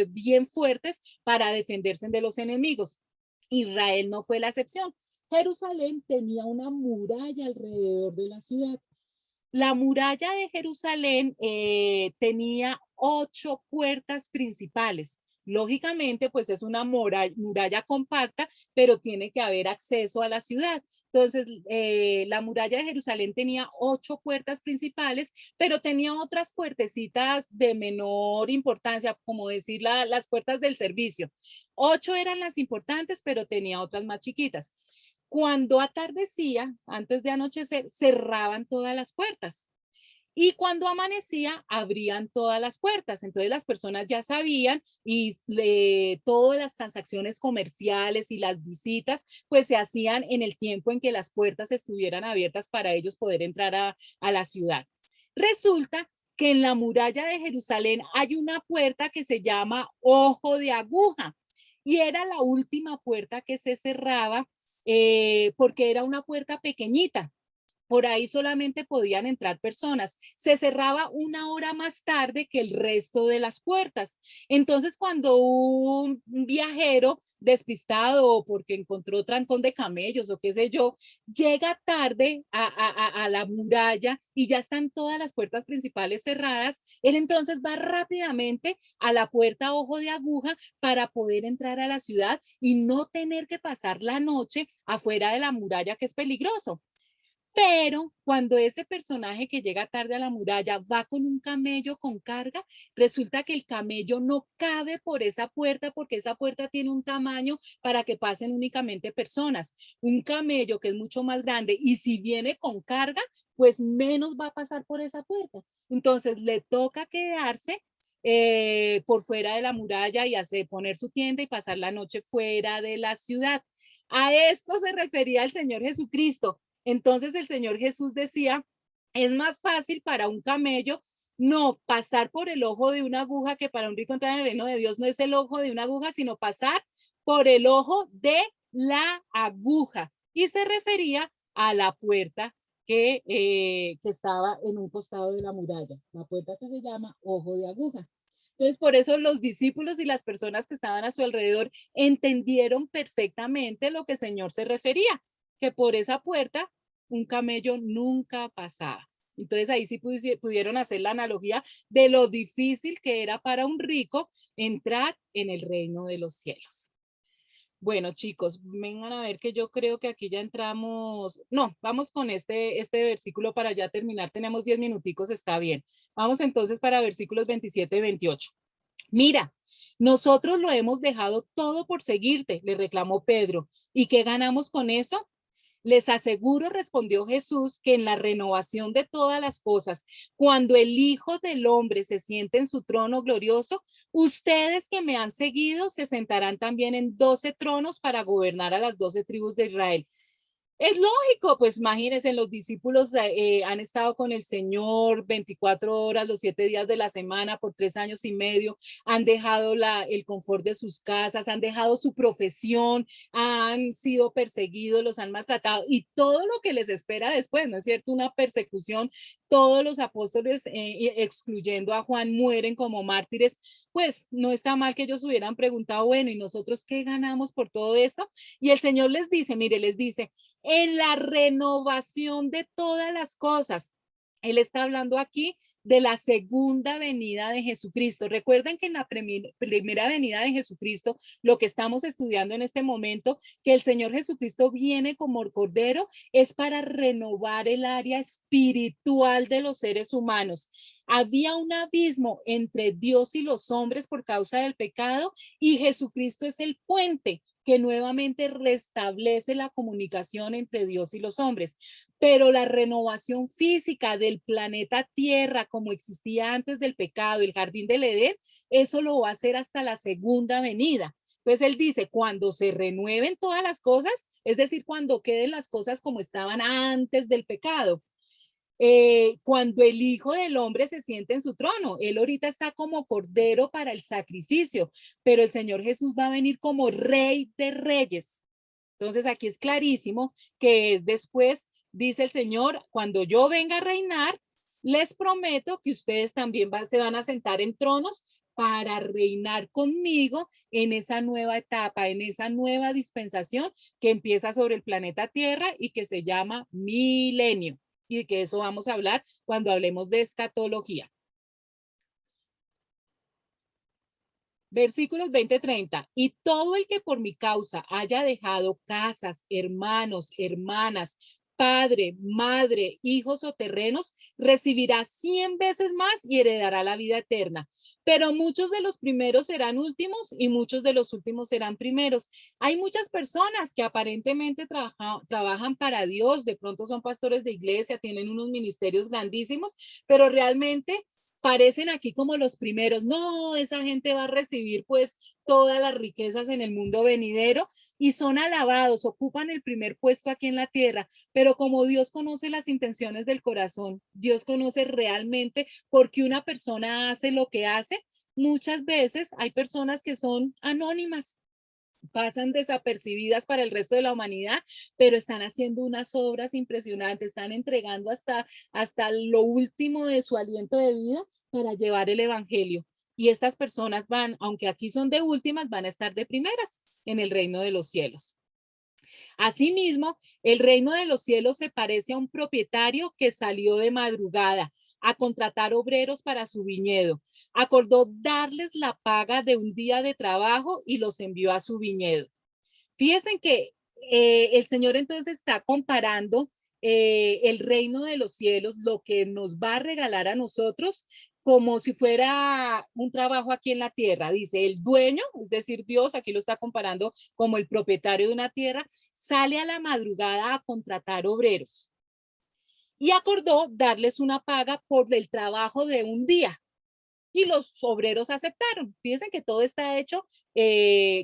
bien fuertes para defenderse de los enemigos. Israel no fue la excepción. Jerusalén tenía una muralla alrededor de la ciudad. La muralla de Jerusalén tenía 8 puertas principales. Lógicamente, pues es una muralla compacta, pero tiene que haber acceso a la ciudad. Entonces, la muralla de Jerusalén tenía 8 puertas principales, pero tenía otras puertecitas de menor importancia, como decir las puertas del servicio. 8 eran las importantes, pero tenía otras más chiquitas. Cuando atardecía, antes de anochecer, cerraban todas las puertas. Y cuando amanecía, abrían todas las puertas. Entonces las personas ya sabían y todas las transacciones comerciales y las visitas, pues se hacían en el tiempo en que las puertas estuvieran abiertas para ellos poder entrar a la ciudad. Resulta que en la muralla de Jerusalén hay una puerta que se llama Ojo de Aguja y era la última puerta que se cerraba porque era una puerta pequeñita. Por ahí solamente podían entrar personas. Se cerraba 1 hora más tarde que el resto de las puertas. Entonces, cuando un viajero despistado porque encontró trancón de camellos o qué sé yo, llega tarde a la muralla y ya están todas las puertas principales cerradas, él entonces va rápidamente a la puerta Ojo de Aguja para poder entrar a la ciudad y no tener que pasar la noche afuera de la muralla, que es peligroso. Pero cuando ese personaje que llega tarde a la muralla va con un camello con carga, resulta que el camello no cabe por esa puerta porque esa puerta tiene un tamaño para que pasen únicamente personas. Un camello que es mucho más grande y si viene con carga, pues menos va a pasar por esa puerta. Entonces le toca quedarse por fuera de la muralla y poner su tienda y pasar la noche fuera de la ciudad. A esto se refería el Señor Jesucristo. Entonces el Señor Jesús decía, es más fácil para un camello no pasar por el ojo de una aguja, que para un rico entrar en el reino de Dios no es el ojo de una aguja, sino pasar por el ojo de la aguja. Y se refería a la puerta que estaba en un costado de la muralla, la puerta que se llama ojo de aguja. Entonces, por eso los discípulos y las personas que estaban a su alrededor entendieron perfectamente lo que el Señor se refería, que por esa puerta un camello nunca pasaba. Entonces ahí sí pudieron hacer la analogía de lo difícil que era para un rico entrar en el reino de los cielos. Bueno, chicos, vengan a ver que yo creo que aquí ya entramos. No, vamos con este versículo para ya terminar. Tenemos 10 minuticos, está bien. Vamos entonces para versículos 27 y 28. Mira, nosotros lo hemos dejado todo por seguirte, le reclamó Pedro. ¿Y qué ganamos con eso? Les aseguro, respondió Jesús, que en la renovación de todas las cosas, cuando el Hijo del Hombre se siente en su trono glorioso, ustedes que me han seguido se sentarán también en 12 tronos para gobernar a las 12 tribus de Israel. Es lógico, pues imagínense, los discípulos han estado con el Señor 24 horas, los 7 días de la semana, por 3 años y medio, han dejado el confort de sus casas, han dejado su profesión, han sido perseguidos, los han maltratado y todo lo que les espera después, ¿no es cierto? Una persecución, todos los apóstoles, excluyendo a Juan, mueren como mártires, pues no está mal que ellos hubieran preguntado, bueno, ¿y nosotros qué ganamos por todo esto? Y el Señor les dice, mire, les dice, en la renovación de todas las cosas. Él está hablando aquí de la segunda venida de Jesucristo. Recuerden que en la primera venida de Jesucristo, lo que estamos estudiando en este momento, que el Señor Jesucristo viene como cordero, es para renovar el área espiritual de los seres humanos. Había un abismo entre Dios y los hombres por causa del pecado y Jesucristo es el puente que nuevamente restablece la comunicación entre Dios y los hombres. Pero la renovación física del planeta Tierra, como existía antes del pecado, el jardín del Edén, eso lo va a hacer hasta la segunda venida. Entonces él dice, cuando se renueven todas las cosas, es decir, cuando queden las cosas como estaban antes del pecado, cuando el Hijo del Hombre se siente en su trono. Él ahorita está como cordero para el sacrificio, pero el Señor Jesús va a venir como Rey de Reyes. Entonces aquí es clarísimo que es después, dice el Señor, cuando yo venga a reinar, les prometo que ustedes también se van a sentar en tronos para reinar conmigo en esa nueva etapa, en esa nueva dispensación que empieza sobre el planeta Tierra y que se llama milenio. Y que eso vamos a hablar cuando hablemos de escatología. Versículos 20-30. Y todo el que por mi causa haya dejado casas, hermanos, hermanas, padre, madre, hijos o terrenos, recibirá 100 veces más y heredará la vida eterna. Pero muchos de los primeros serán últimos y muchos de los últimos serán primeros. Hay muchas personas que aparentemente trabajan para Dios, de pronto son pastores de iglesia, tienen unos ministerios grandísimos, pero realmente parecen aquí como los primeros. No, esa gente va a recibir pues todas las riquezas en el mundo venidero y son alabados, ocupan el primer puesto aquí en la tierra, pero como Dios conoce las intenciones del corazón, Dios conoce realmente por qué una persona hace lo que hace, muchas veces hay personas que son anónimas, pasan desapercibidas para el resto de la humanidad, pero están haciendo unas obras impresionantes, están entregando hasta lo último de su aliento de vida para llevar el evangelio. Y estas personas van, aunque aquí son de últimas, van a estar de primeras en el reino de los cielos. Asimismo, el reino de los cielos se parece a un propietario que salió de madrugada a contratar obreros para su viñedo. Acordó darles la paga de un día de trabajo y los envió a su viñedo. Fíjense que el Señor entonces está comparando el reino de los cielos, lo que nos va a regalar a nosotros, como si fuera un trabajo aquí en la tierra. Dice, el dueño, es decir, Dios, aquí lo está comparando como el propietario de una tierra, sale a la madrugada a contratar obreros y acordó darles una paga por el trabajo de un día. Y los obreros aceptaron. Fíjense que todo está hecho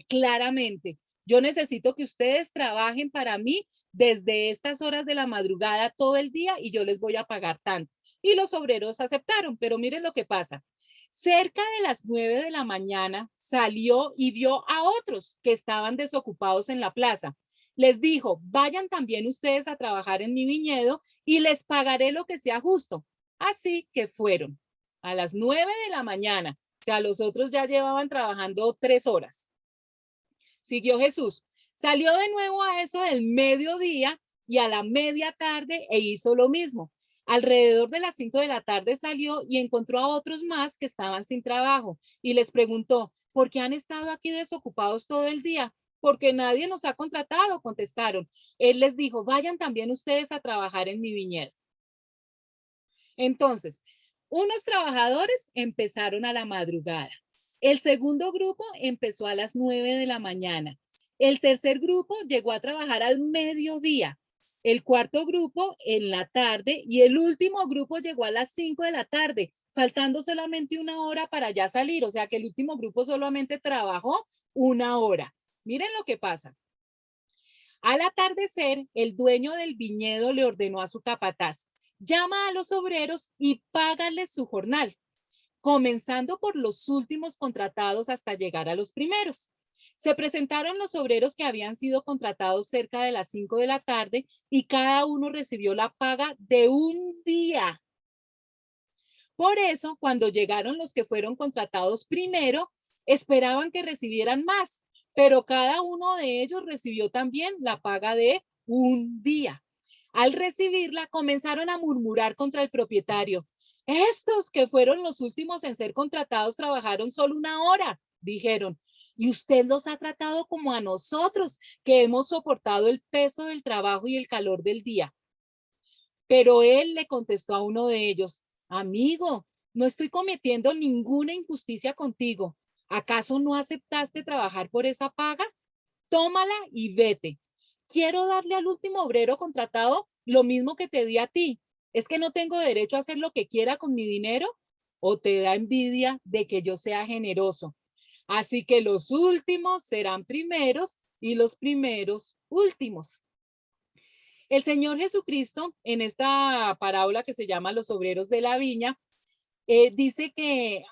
claramente. Yo necesito que ustedes trabajen para mí desde estas horas de la madrugada todo el día y yo les voy a pagar tanto. Y los obreros aceptaron, pero miren lo que pasa. Cerca de las 9 de la mañana salió y vio a otros que estaban desocupados en la plaza. Les dijo, vayan también ustedes a trabajar en mi viñedo y les pagaré lo que sea justo. Así que fueron a las 9 de la mañana. O sea, los otros ya llevaban trabajando 3 horas. Siguió Jesús. Salió de nuevo a eso del mediodía y a la media tarde e hizo lo mismo. Alrededor de las 5 de la tarde salió y encontró a otros más que estaban sin trabajo y les preguntó, ¿por qué han estado aquí desocupados todo el día? Porque nadie nos ha contratado, contestaron. Él les dijo, vayan también ustedes a trabajar en mi viñedo. Entonces, unos trabajadores empezaron a la madrugada. El segundo grupo empezó a las 9 de la mañana. El tercer grupo llegó a trabajar al mediodía. El cuarto grupo en la tarde y el último grupo llegó a las 5 de la tarde, faltando solamente una hora para ya salir. O sea que el último grupo solamente trabajó una hora. Miren lo que pasa. Al atardecer, el dueño del viñedo le ordenó a su capataz, llama a los obreros y págales su jornal, comenzando por los últimos contratados hasta llegar a los primeros. Se presentaron los obreros que habían sido contratados cerca de las 5 de la tarde y cada uno recibió la paga de un día. Por eso, cuando llegaron los que fueron contratados primero, esperaban que recibieran más, pero cada uno de ellos recibió también la paga de un día. Al recibirla, comenzaron a murmurar contra el propietario. Estos que fueron los últimos en ser contratados trabajaron solo una hora, dijeron. Y usted los ha tratado como a nosotros, que hemos soportado el peso del trabajo y el calor del día. Pero él le contestó a uno de ellos, amigo, no estoy cometiendo ninguna injusticia contigo. ¿Acaso no aceptaste trabajar por esa paga? Tómala y vete. Quiero darle al último obrero contratado lo mismo que te di a ti. ¿Es que no tengo derecho a hacer lo que quiera con mi dinero? ¿O te da envidia de que yo sea generoso? Así que los últimos serán primeros y los primeros últimos. El Señor Jesucristo, en esta parábola que se llama Los obreros de la viña, dice que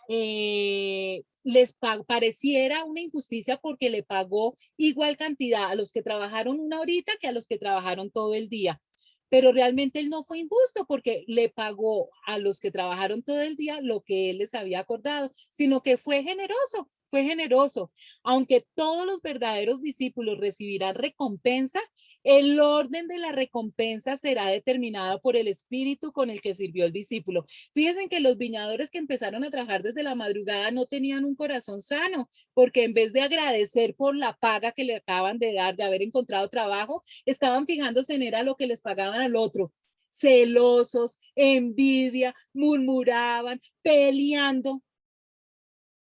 pareciera una injusticia porque le pagó igual cantidad a los que trabajaron una horita que a los que trabajaron todo el día. Pero realmente él no fue injusto porque le pagó a los que trabajaron todo el día lo que él les había acordado, sino que fue generoso fue generoso. Aunque todos los verdaderos discípulos recibirán recompensa, el orden de la recompensa será determinado por el espíritu con el que sirvió el discípulo. Fíjense que los viñadores que empezaron a trabajar desde la madrugada no tenían un corazón sano, porque en vez de agradecer por la paga que le acaban de dar, de haber encontrado trabajo, estaban fijándose en era lo que les pagaban al otro. Celosos, envidia, murmuraban, peleando.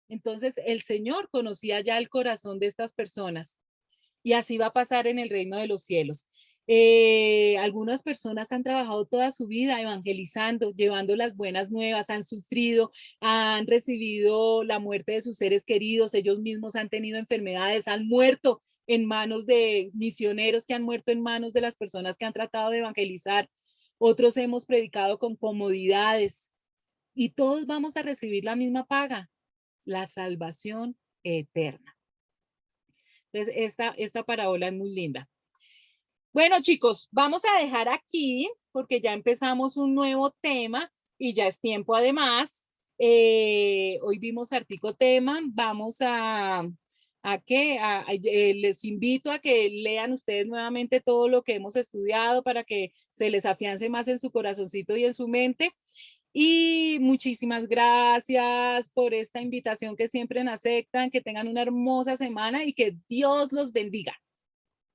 Entonces el Señor conocía ya el corazón de estas personas y así va a pasar en el reino de los cielos. Algunas personas han trabajado toda su vida evangelizando, llevando las buenas nuevas, han sufrido, han recibido la muerte de sus seres queridos, ellos mismos han tenido enfermedades, han muerto en manos de misioneros que han muerto en manos de las personas que han tratado de evangelizar. Otros hemos predicado con comodidades y todos vamos a recibir la misma paga, la salvación eterna. Entonces, esta parábola es muy linda. Bueno, chicos, vamos a dejar aquí porque ya empezamos un nuevo tema y ya es tiempo además. Hoy vimos Artico Tema. Vamos les invito a que lean ustedes nuevamente todo lo que hemos estudiado para que se les afiance más en su corazoncito y en su mente. Y muchísimas gracias por esta invitación que siempre nos aceptan, que tengan una hermosa semana y que Dios los bendiga.